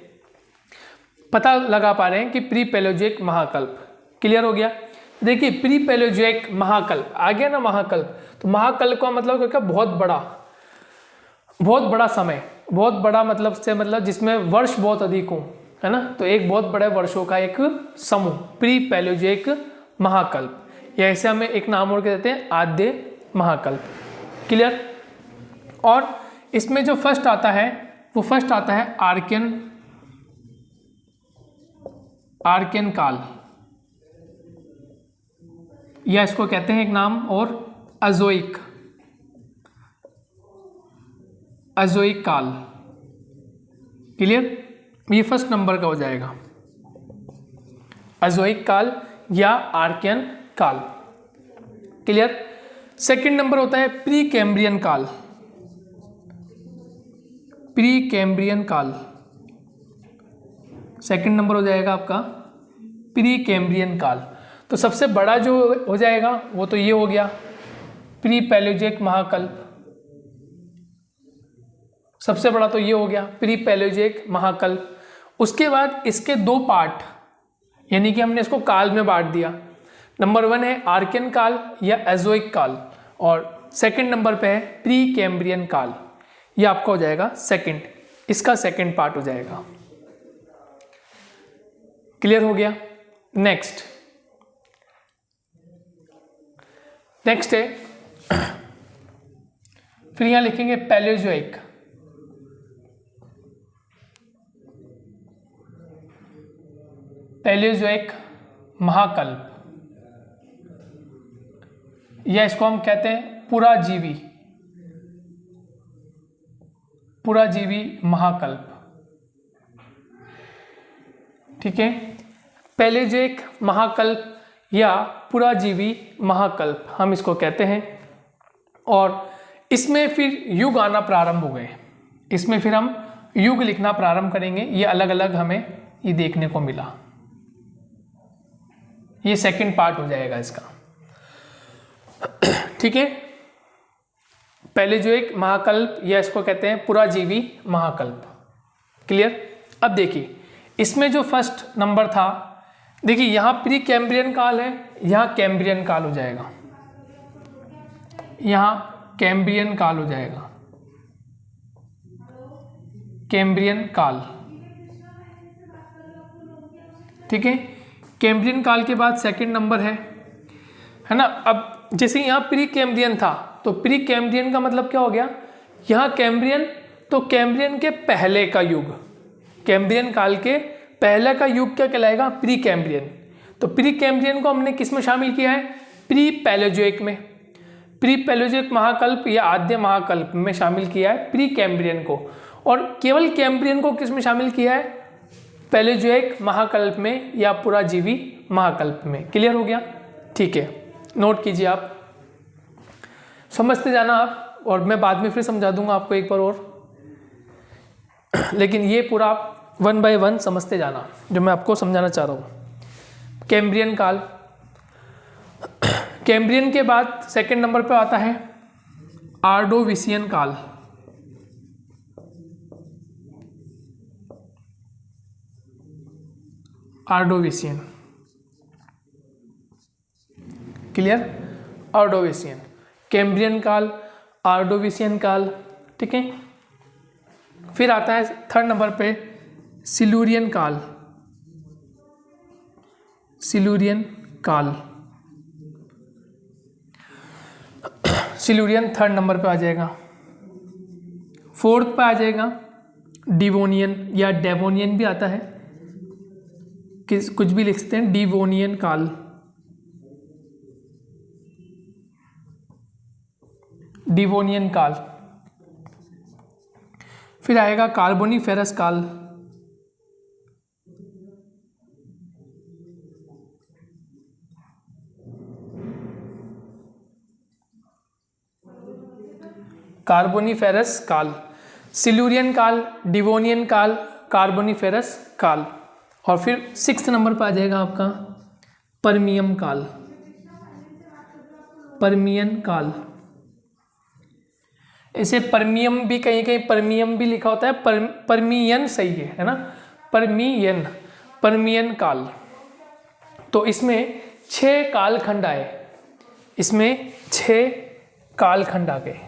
पता लगा पा रहे हैं कि प्री पैलेयोजिक महाकल्प। क्लियर हो गया? देखिए, प्री पैलेयोजिक महाकल्प आ गया ना, महाकल्प, तो महाकल्प का मतलब क्या, बहुत बड़ा समय, बहुत बड़ा मतलब जिसमें वर्ष बहुत अधिक हो, है ना, तो एक बहुत बड़े वर्षों का एक समूह, प्री पैलेयोजिक महाकल्प, या ऐसे हमें एक नाम और कहते हैं आद्य महाकल्प। क्लियर? और इसमें जो फर्स्ट आता है वो फर्स्ट आता है आर्कियन काल, या इसको कहते हैं एक नाम और अजोइक काल। क्लियर? ये फर्स्ट नंबर का हो जाएगा, अजोइक काल या आर्कियन काल। क्लियर? सेकंड नंबर होता है प्री कैम्ब्रियन काल, प्री कैम्ब्रियन काल सेकंड नंबर हो जाएगा आपका प्री कैम्ब्रियन काल। तो सबसे बड़ा जो हो जाएगा वो तो ये हो गया प्री पैलेयोजिक महाकल्प, सबसे बड़ा तो ये हो गया प्री पैलेयोजिक महाकल्प। उसके बाद इसके 2 पार्ट, यानी कि हमने इसको काल में बांट दिया। नंबर 1 है आर्कियन काल या एजोइक काल, और सेकंड नंबर पे है प्री कैम्ब्रियन काल। ये आपका हो जाएगा सेकंड, इसका सेकंड पार्ट हो जाएगा। क्लियर हो गया? नेक्स्ट है, फिर यहां लिखेंगे पैलेयोजोइक, महाकल्प, या इसको हम कहते हैं पुराजीवी महाकल्प, ठीक है, पैलेजिक महाकल्प या पुराजीवी महाकल्प हम इसको कहते हैं। और इसमें फिर युग आना प्रारंभ हो गए, इसमें फिर हम युग लिखना प्रारंभ करेंगे। ये अलग अलग हमें ये देखने को मिला, ये सेकंड पार्ट हो जाएगा इसका, ठीक है। पैलेजिक महाकल्प या इसको कहते हैं पुराजीवी महाकल्प, क्लियर। अब देखिए इसमें जो फर्स्ट नंबर था, देखिए यहाँ प्री कैम्ब्रियन काल है, यहाँ कैम्ब्रियन काल हो जाएगा, यहाँ कैम्ब्रियन काल हो जाएगा, कैम्ब्रियन काल, ठीक है। कैम्ब्रियन काल के बाद सेकंड नंबर है ना। अब जैसे यहाँ प्री कैम्ब्रियन था तो प्री कैम्ब्रियन का मतलब क्या हो गया, यहाँ कैम्ब्रियन, तो कैम्ब्रियन के पहले का युग, कैम्ब्रियन काल के पहले का युग क्या कहलाएगा, प्री कैम्ब्रियन। तो प्री कैम्ब्रियन को हमने किस में शामिल किया है, प्री पैलेजिक में, प्री पैलेजिक महाकल्प या आद्य महाकल्प में शामिल किया है प्री कैम्ब्रियन को। और केवल कैम्ब्रियन को किस में शामिल किया है, पैलेजिक महाकल्प में या पुराजीवी महाकल्प में। क्लियर हो गया, ठीक है, नोट कीजिए आप, समझते जाना आप, और मैं बाद में फिर समझा दूंगा आपको एक बार और, लेकिन ये पूरा आप 1 बाय 1 समझते जाना जो मैं आपको समझाना चाह रहा हूँ। कैम्ब्रियन काल, कैम्ब्रियन के बाद सेकंड नंबर पे आता है आर्डोविशियन काल। आर्डोविशियन, क्लियर, आर्डोविशियन, कैम्ब्रियन काल, आर्डोविशियन काल, ठीक है। फिर आता है थर्ड नंबर पे सिल्यूरियन काल, सिल्यूरियन काल, सिल्यूरियन थर्ड नंबर पे आ जाएगा। फोर्थ पे आ जाएगा डिवोनियन या डेवोनियन भी आता है, कुछ भी लिख सकते हैं, डिवोनियन काल, डिवोनियन काल। फिर आएगा कार्बोनिफेरस काल, कार्बोनिफेरस काल, सिल्यूरियन काल, डिवोनियन काल, कार्बोनिफेरस काल। और फिर सिक्स्थ नंबर पर आ जाएगा आपका परमियम काल, परमियन काल। इसे परमियम भी कहीं कहीं परमियम भी लिखा होता है, परमियन सही है ना, परमियन, परमियन काल। तो इसमें 6 कालखंड आए, इसमें 6 कालखंड आ गए,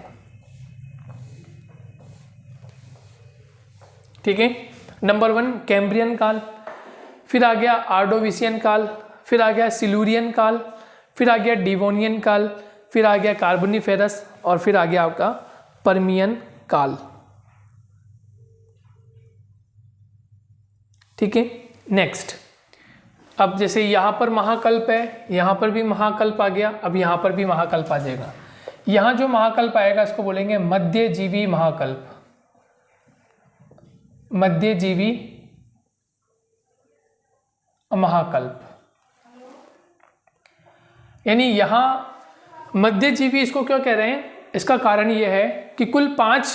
ठीक है। नंबर 1 कैम्ब्रियन काल, फिर आ गया आर्डोविशियन काल, फिर आ गया सिल्यूरियन काल, फिर आ गया डिवोनियन काल, फिर आ गया कार्बोनिफेरस, और फिर आ गया आपका परमियन काल, ठीक है। नेक्स्ट, अब जैसे यहाँ पर महाकल्प है, यहाँ पर भी महाकल्प आ गया, अब यहाँ पर भी महाकल्प आ जाएगा। यहाँ जो महाकल्प आएगा इसको बोलेंगे मध्यजीवी महाकल्प, मध्यजीवी महाकल्प। यानी यहाँ मध्यजीवी इसको क्यों कह रहे हैं, इसका कारण ये है कि कुल 5,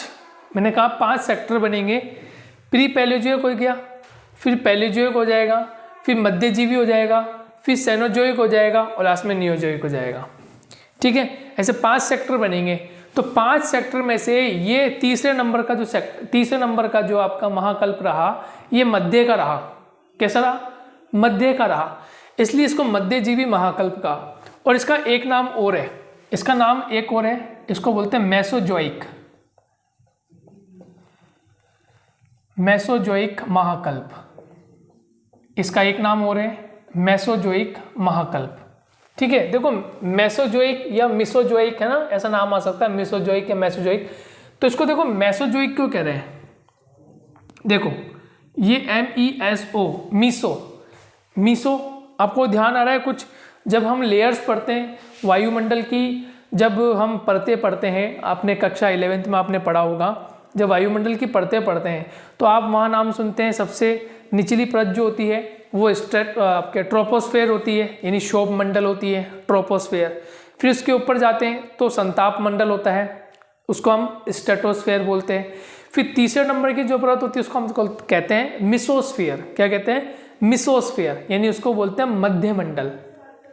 मैंने कहा 5 सेक्टर बनेंगे। प्री पैलेजिक हो गया, फिर पैलेजिक हो जाएगा, फिर मध्यजीवी हो जाएगा, फिर सेनोजोइक हो जाएगा, और लास्ट में नियोजोइक हो जाएगा, ठीक है। ऐसे 5 सेक्टर बनेंगे। तो 5 सेक्टर में से ये तीसरे नंबर का जो आपका महाकल्प रहा, ये मध्य का रहा। कैसा रहा, मध्य का रहा, इसलिए इसको मध्यजीवी महाकल्प का। और इसका एक नाम और है, इसका नाम एक और है, इसको बोलते हैं मेसोजोइक, मेसोजोइक महाकल्प। इसका एक नाम और है मेसोजोइक महाकल्प, ठीक है। देखो मेसोजोइक या मिसोजोइक है ना, ऐसा नाम आ सकता है, मिसोजोइक या मेसोजोइक। तो इसको देखो मेसोजोइक क्यों कह रहे हैं, देखो ये MESO, मीसो, आपको ध्यान आ रहा है कुछ, जब हम लेयर्स पढ़ते हैं वायुमंडल की, जब हम परतें पढ़ते हैं, आपने कक्षा 11th में आपने पढ़ा होगा, जब वायुमंडल की परतें पढ़ते हैं तो आप वहाँ नाम सुनते हैं, सबसे निचली परत जो होती है वो आपके ट्रोपोस्फेयर होती है, यानी शोभ मंडल होती है ट्रोपोस्फेयर। फिर उसके ऊपर जाते हैं तो संताप मंडल होता है, उसको हम स्ट्रेटोस्फेयर बोलते हैं। फिर तीसरे नंबर की जो परत होती है उसको हम कहते हैं मिसोस्फियर। क्या कहते हैं? मिसोस्फियर, यानी उसको बोलते हैं मध्य मंडल।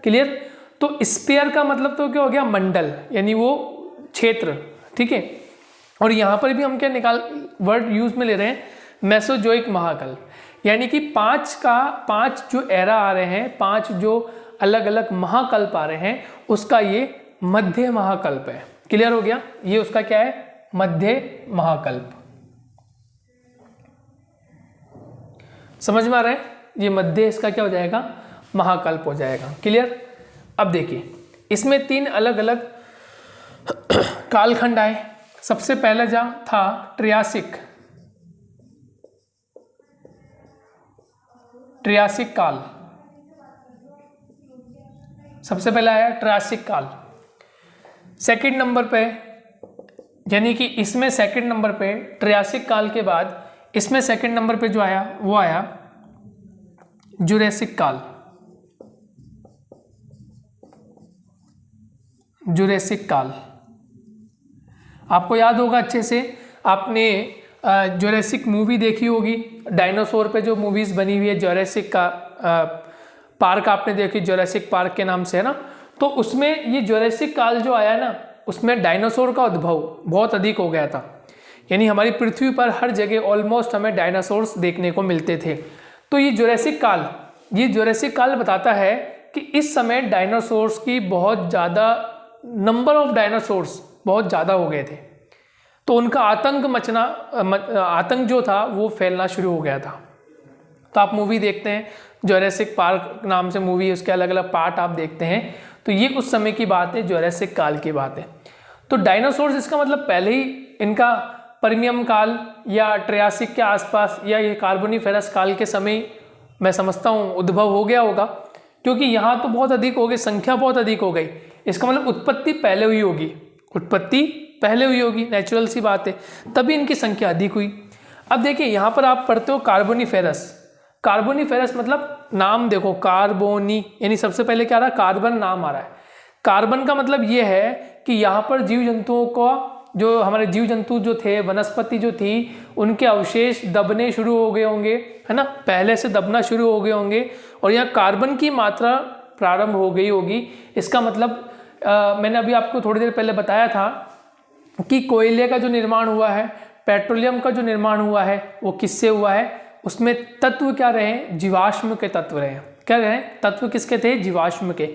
क्लियर? तो स्फीयर का मतलब तो क्या हो गया? मंडल, यानी वो क्षेत्र। ठीक है। और यहाँ पर भी हम क्या वर्ड यूज में ले रहे हैं? मेसोजोइक महाकल्प, यानी कि 5 जो एरा आ रहे हैं, 5 जो अलग अलग महाकल्प आ रहे हैं, उसका ये मध्य महाकल्प है। क्लियर हो गया? ये उसका क्या है? मध्य महाकल्प। समझ में आ रहा है? ये मध्य इसका क्या हो जाएगा? महाकल्प हो जाएगा। क्लियर? अब देखिए, इसमें 3 अलग अलग कालखंड आए। सबसे पहला जो था ट्रियासिक काल, सबसे पहला आया ट्रियासिक काल। सेकंड नंबर पे, यानी कि इसमें सेकंड नंबर पे ट्रियासिक काल के बाद इसमें सेकंड नंबर पे जो आया वो आया जुरेसिक काल। जुरेसिक काल आपको याद होगा अच्छे से, आपने जुरेसिक मूवी देखी होगी, डायनासोर पे जो मूवीज़ बनी हुई है, जुरेसिक का पार्क आपने देखी, जुरेसिक पार्क के नाम से, है ना। तो उसमें ये जुरेसिक काल जो आया ना, उसमें डायनासोर का उद्भव बहुत अधिक हो गया था, यानी हमारी पृथ्वी पर हर जगह ऑलमोस्ट हमें डायनासोर्स देखने को मिलते थे। तो ये जुरेसिक काल बताता है कि इस समय डायनासोर्स की बहुत ज़्यादा नंबर ऑफ डायनासोर्स बहुत ज़्यादा हो गए थे, तो उनका आतंक जो था वो फैलना शुरू हो गया था। तो आप मूवी देखते हैं, जुरेसिक पार्क नाम से मूवी, उसके अलग अलग पार्ट आप देखते हैं, तो ये उस समय की बात है, जुरेसिक काल की बात है। तो डायनासोर्स इसका मतलब पहले ही इनका परमियम काल या ट्रियासिक के आसपास या ये कार्बोनिफेरस काल के समय मैं समझता हूँ उद्भव हो गया होगा, क्योंकि यहाँ तो बहुत अधिक हो गई, संख्या बहुत अधिक हो गई। इसका मतलब उत्पत्ति पहले हुई होगी, नेचुरल सी बात है, तभी इनकी संख्या अधिक हुई। अब देखिए यहाँ पर आप पढ़ते हो कार्बोनिफेरस मतलब नाम देखो, कार्बोनी, यानी सबसे पहले क्या आ रहा है? कार्बन नाम आ रहा है। कार्बन का मतलब ये है कि यहाँ पर जीव जंतुओं को, जो हमारे जीव जंतु जो थे, वनस्पति जो थी, उनके अवशेष दबने शुरू हो गए होंगे, है ना, पहले से दबना शुरू हो गए होंगे, और यहाँ कार्बन की मात्रा प्रारंभ हो गई होगी। इसका मतलब मैंने अभी आपको थोड़ी देर पहले बताया था कि कोयले का जो निर्माण हुआ है, पेट्रोलियम का जो निर्माण हुआ है, वो किससे हुआ है? उसमें तत्व क्या रहे? जीवाश्म के तत्व रहे। क्या रहे? तत्व किसके थे? जीवाश्म के।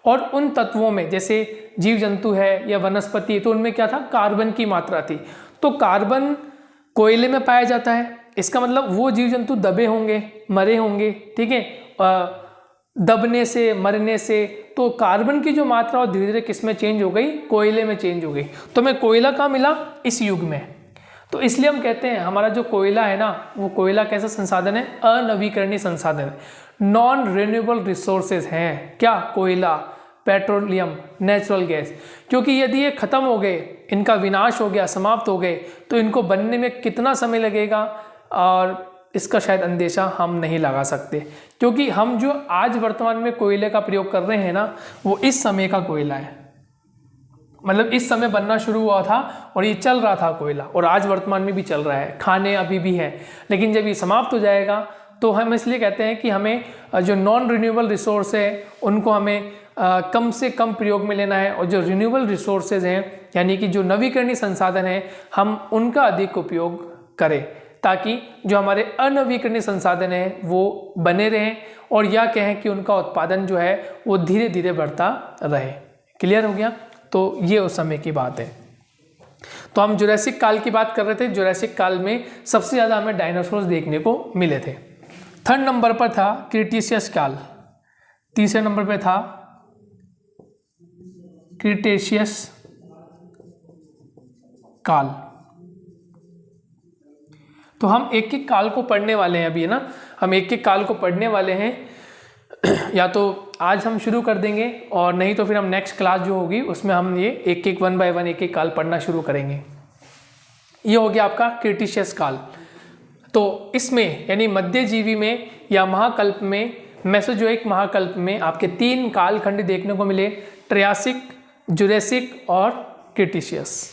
और उन तत्वों में जैसे जीव जंतु है या वनस्पति, तो उनमें क्या था? कार्बन की मात्रा थी। तो कार्बन कोयले में पाया जाता है, इसका मतलब वो जीव जंतु दबे होंगे, मरे होंगे। ठीक है, दबने से, मरने से, तो कार्बन की जो मात्रा और धीरे धीरे किस में चेंज हो गई? कोयले में चेंज हो गई। तो हमें कोयला कहाँ मिला? इस युग में। तो इसलिए हम कहते हैं हमारा जो कोयला है ना, वो कोयला कैसा संसाधन है? अनवीकरणीय संसाधन है, नॉन रिन्यूएबल रिसोर्सेज हैं। क्या? कोयला, पेट्रोलियम, नेचुरल गैस। क्योंकि यदि ये खत्म हो गए, इनका विनाश हो गया, समाप्त हो गए, तो इनको बनने में कितना समय लगेगा, और इसका शायद अंदेशा हम नहीं लगा सकते, क्योंकि हम जो आज वर्तमान में कोयले का प्रयोग कर रहे हैं ना, वो इस समय का कोयला है। मतलब इस समय बनना शुरू हुआ था और ये चल रहा था कोयला, और आज वर्तमान में भी चल रहा है, खाने अभी भी है। लेकिन जब ये समाप्त हो जाएगा, तो हम इसलिए कहते हैं कि हमें जो नॉन रिन्यूएबल रिसोर्स है उनको हमें कम से कम प्रयोग में लेना है, और जो रिन्यूएबल रिसोर्सेज हैं, यानी कि जो नवीकरणीय संसाधन हैं, हम उनका अधिक उपयोग करें, ताकि जो हमारे अनवीकरणीय संसाधन हैं वो बने रहें, और या कहें कि उनका उत्पादन जो है वो धीरे धीरे बढ़ता रहे। क्लियर हो गया? तो ये उस समय की बात है। तो हम जुरासिक काल की बात कर रहे थे। जुरासिक काल में सबसे ज़्यादा हमें डायनासोर्स देखने को मिले थे। थर्ड नंबर पर था क्रिटेशियस काल, तीसरे नंबर पर था क्रिटेशियस काल। तो हम एक एक काल को पढ़ने वाले हैं अभी, है ना, हम एक एक काल को पढ़ने वाले हैं। या तो आज हम शुरू कर देंगे, और नहीं तो फिर हम नेक्स्ट क्लास जो होगी उसमें हम ये एक एक 1 बाय 1 एक एक काल पढ़ना शुरू करेंगे। ये हो गया आपका क्रिटेशियस काल। तो इसमें यानी मध्यजीवी में या महाकल्प में, मेसोजोइक महाकल्प में आपके 3 कालखंड देखने को मिले, ट्रियासिक, जुरेसिक और क्रिटेशियस।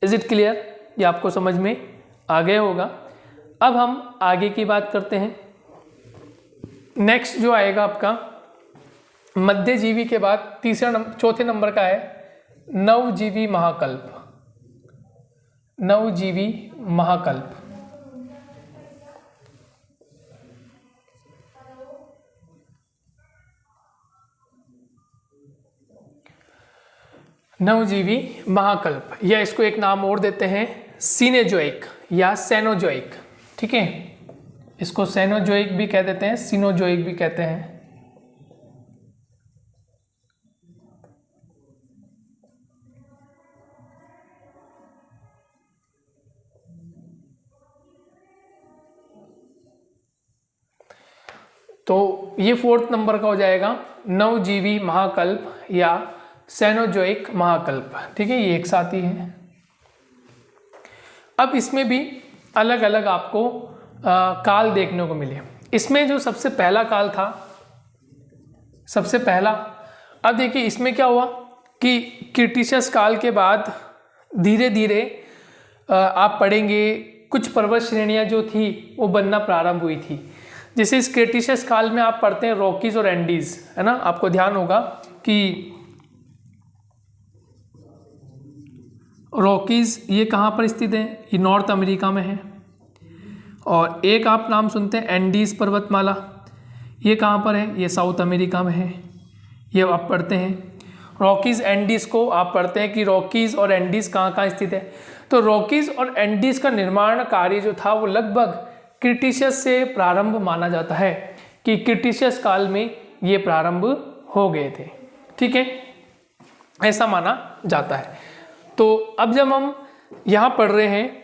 Is it clear? ये आपको समझ में आ गया होगा। अब हम आगे की बात करते हैं। नेक्स्ट जो आएगा आपका मध्यजीवी के बाद चौथे नंबर का है नवजीवी महाकल्प। नवजीवी महाकल्प। नवजीवी महाकल्प, या इसको एक नाम और देते हैं सीनेजोइक या सेनोजोइक। ठीक है, इसको सेनोजोइक भी कह देते हैं, सीनोजोइक भी कहते हैं। तो ये 4th नंबर का हो जाएगा नवजीवी महाकल्प या सेनोजोइक महाकल्प। ठीक है, ये एक साथ ही है। अब इसमें भी अलग अलग आपको काल देखने को मिले। इसमें जो सबसे पहला काल था, सबसे पहला, अब देखिए इसमें क्या हुआ कि क्रिटेशियस काल के बाद धीरे धीरे आप पढ़ेंगे कुछ पर्वत श्रेणियां जो थी वो बनना प्रारंभ हुई थी। जैसे इस क्रिटेशियस काल में आप पढ़ते हैं रॉकीज और एंडीज, है ना, आपको ध्यान होगा कि रॉकीज ये कहाँ पर स्थित है, ये नॉर्थ अमेरिका में है। और एक आप नाम सुनते हैं एंडीज पर्वतमाला, ये कहाँ पर है, ये साउथ अमेरिका में है। ये आप पढ़ते हैं रॉकीज एंडीज को, आप पढ़ते हैं कि रॉकीज और एंडीज कहाँ कहाँ स्थित है। तो रॉकीज और एंडीज का निर्माण कार्य जो था वो लगभग क्रिटेशियस से प्रारंभ माना जाता है, कि क्रिटेशियस काल में ये प्रारंभ हो गए थे। ठीक है, ऐसा माना जाता है। तो अब जब हम यहाँ पढ़ रहे हैं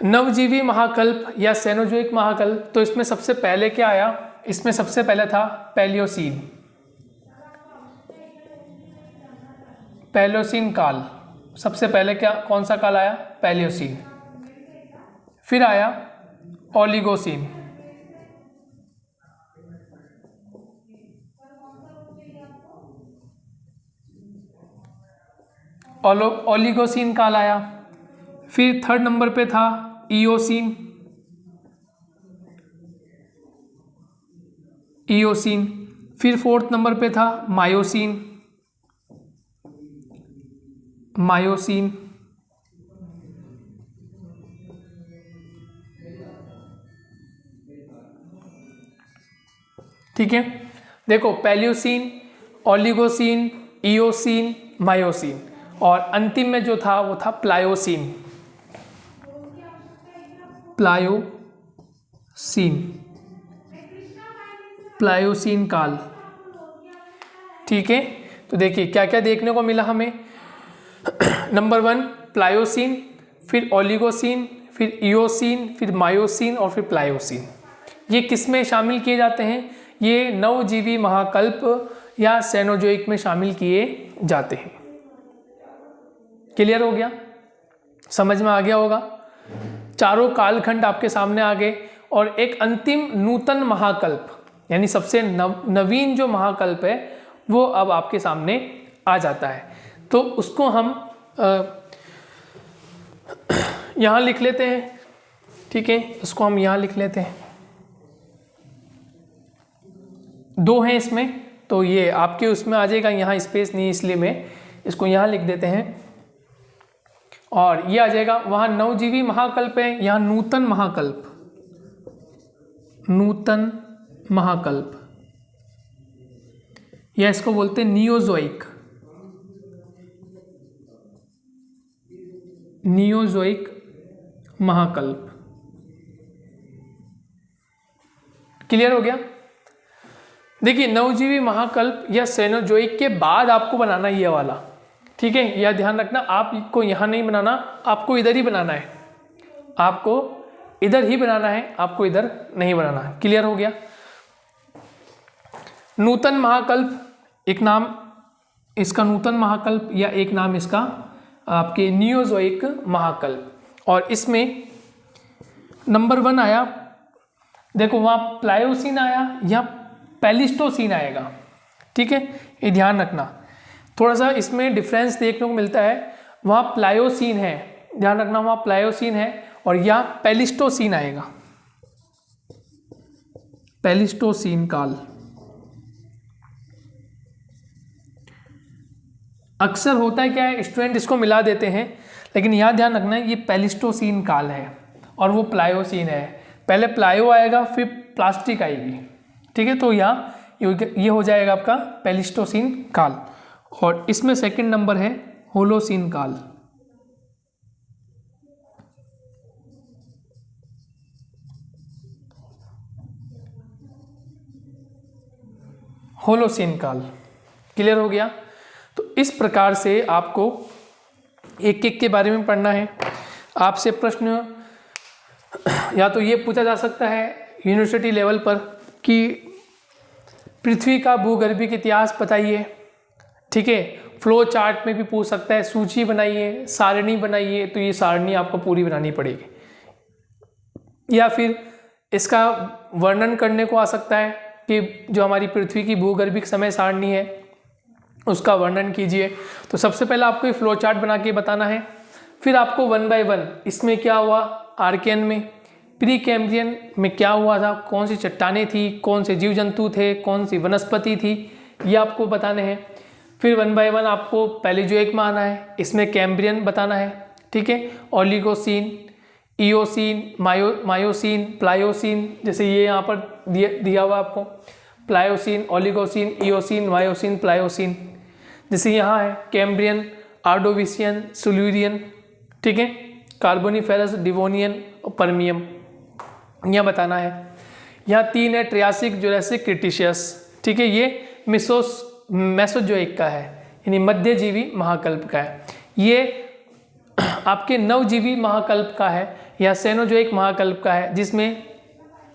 नवजीवी महाकल्प या सेनोजोइक महाकल्प, तो इसमें सबसे पहले क्या आया, इसमें सबसे पहले था पैलियोसीन। पैलियोसीन काल, सबसे पहले क्या कौन सा काल आया, पैलियोसीन। फिर आया ओलिगोसीन, ओलिगोसीन काल आया। फिर 3rd नंबर पे था इयोसीन, इयोसीन। फिर 4th नंबर पे था मायोसीन, मायोसीन। ठीक है, देखो पैलियोसीन, ओलिगोसीन, इयोसीन, मायोसीन, और अंतिम में जो था वो था प्लायोसीन। प्लायोसीन, प्लायोसीन काल। ठीक है, तो देखिए क्या क्या देखने को मिला हमें। नंबर 1 प्लायोसीन, फिर ओलिगोसीन, फिर इयोसीन, फिर मायोसीन और फिर प्लायोसीन। ये किस में शामिल किए जाते हैं, ये नवजीवी महाकल्प या सेनोजोइक में शामिल किए जाते हैं। क्लियर हो गया, समझ में आ गया होगा। चारों कालखंड आपके सामने आ गए, और एक अंतिम नूतन महाकल्प यानी सबसे नवीन जो महाकल्प है वो अब आपके सामने आ जाता है। तो उसको हम यहाँ लिख लेते हैं। ठीक है, इसको हम यहाँ लिख लेते हैं। 2 हैं इसमें, तो ये आपके उसमें आ जाएगा, यहाँ स्पेस नहीं इसलिए मैं इसको यहाँ लिख देते हैं। और ये आ जाएगा, वहाँ नवजीवी महाकल्प है, यहाँ नूतन महाकल्प, नूतन महाकल्प, या इसको बोलते हैं नियोजोइक, नियोजोइक महाकल्प। क्लियर हो गया। देखिए नवजीवी महाकल्प या सेनोजोइक के बाद आपको बनाना ये वाला। ठीक है, यह ध्यान रखना, आपको यहाँ नहीं बनाना, आपको इधर ही बनाना है, आपको इधर ही बनाना है, आपको इधर नहीं बनाना है। क्लियर हो गया। नूतन महाकल्प एक नाम इसका, नूतन महाकल्प, या एक नाम इसका आपके नियोजोइक महाकल्प। और इसमें नंबर 1 आया, देखो वहाँ प्लायोसीन आया, यहाँ पैलिस्टोसीन आएगा, ठीक है, ये ध्यान रखना। थोड़ा सा इसमें डिफरेंस देखने को मिलता है, वहाँ प्लायोसीन है, ध्यान रखना वहाँ प्लायोसीन है, और यहाँ पैलिस्टोसीन आएगा, पैलिस्टोसीन काल। अक्सर होता है क्या है, स्टूडेंट इसको मिला देते हैं, लेकिन यहाँ ध्यान रखना है ये पैलिस्टोसीन काल है और वो प्लायोसीन है। पहले प्लायो आएगा फिर प्लास्टिक आएगी, ठीक है, तो यहाँ ये हो जाएगा आपका पैलिस्टोसीन काल। और इसमें सेकंड नंबर है होलोसीन काल। होलोसीन काल, क्लियर हो गया। तो इस प्रकार से आपको एक एक के बारे में पढ़ना है। आपसे प्रश्न या तो ये पूछा जा सकता है यूनिवर्सिटी लेवल पर कि पृथ्वी का भूगर्भिक इतिहास बताइए, ठीक है, फ्लो चार्ट में भी पूछ सकता है, सूची बनाइए, सारणी बनाइए, तो ये सारणी आपको पूरी बनानी पड़ेगी। या फिर इसका वर्णन करने को आ सकता है कि जो हमारी पृथ्वी की भूगर्भिक समय सारणी है उसका वर्णन कीजिए। तो सबसे पहले आपको ये फ्लो चार्ट बना के बताना है। फिर आपको 1 बाय 1 इसमें क्या हुआ, आर्कियन में, प्री कैम्ब्रियन में क्या हुआ था, कौन सी चट्टानें थी, कौन से जीव जंतु थे, कौन सी वनस्पति थी, ये आपको बताने हैं। फिर 1 बाय 1 आपको पैलियोजोइक में आना है, इसमें कैम्ब्रियन बताना है, ठीक है, ओलिगोसीन, इयोसीन, मायोसीन, प्लायोसीन, जैसे ये यहाँ पर दिया हुआ आपको, Pliocene, Oligocene, Eocene, Miocene, Pliocene, जैसे यहाँ है कैम्ब्रियन, आर्डोविशियन, सिल्यूरियन, ठीक है, कार्बोनिफेरस, डिवोनियन और पर्मियम, यहाँ बताना है। यहाँ 3 है ट्रियासिक, जुरासिक, क्रिटिशियस, ठीक है, ये मेसोजोइक का है, यानी मध्यजीवी महाकल्प का है। ये आपके नवजीवी महाकल्प का है या सेनोजोइक महाकल्प का है, जिसमें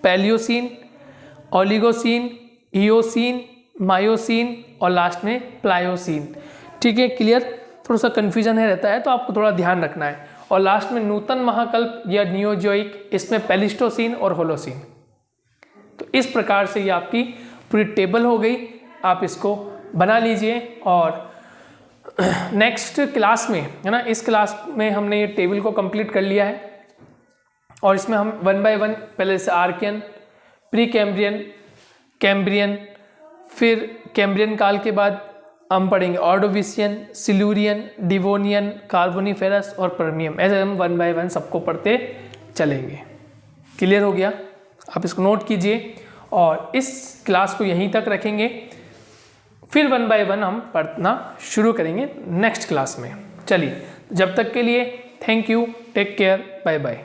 पैलियोसीन, ओलिगोसीन, इयोसीन, मायोसीन और लास्ट में प्लायोसीन, ठीक है, क्लियर। थोड़ा सा कन्फ्यूजन है रहता है तो आपको थोड़ा ध्यान रखना है। और लास्ट में नूतन महाकल्प या नियोजोइक, इसमें पैलिस्टोसीन और होलोसीन। तो इस प्रकार से ये आपकी पूरी टेबल हो गई, आप इसको बना लीजिए। और नेक्स्ट क्लास में है ना, इस क्लास में हमने ये टेबल को कंप्लीट कर लिया है और इसमें हम 1 बाय 1 पहले से आर्कियन, प्री कैम्ब्रियन, कैम्ब्रियन, फिर कैम्ब्रियन काल के बाद हम पढ़ेंगे ऑर्डोविशियन, सिल्यूरियन, डिवोनियन, कार्बोनिफेरस और पर्मियम। ऐसे हम 1 बाय 1 सबको पढ़ते चलेंगे। क्लियर हो गया? आप इसको नोट कीजिए और इस क्लास को यहीं तक रखेंगे, फिर 1 बाय 1 हम पढ़ना शुरू करेंगे नेक्स्ट क्लास में। चलिए, जब तक के लिए thank you, take care, bye bye.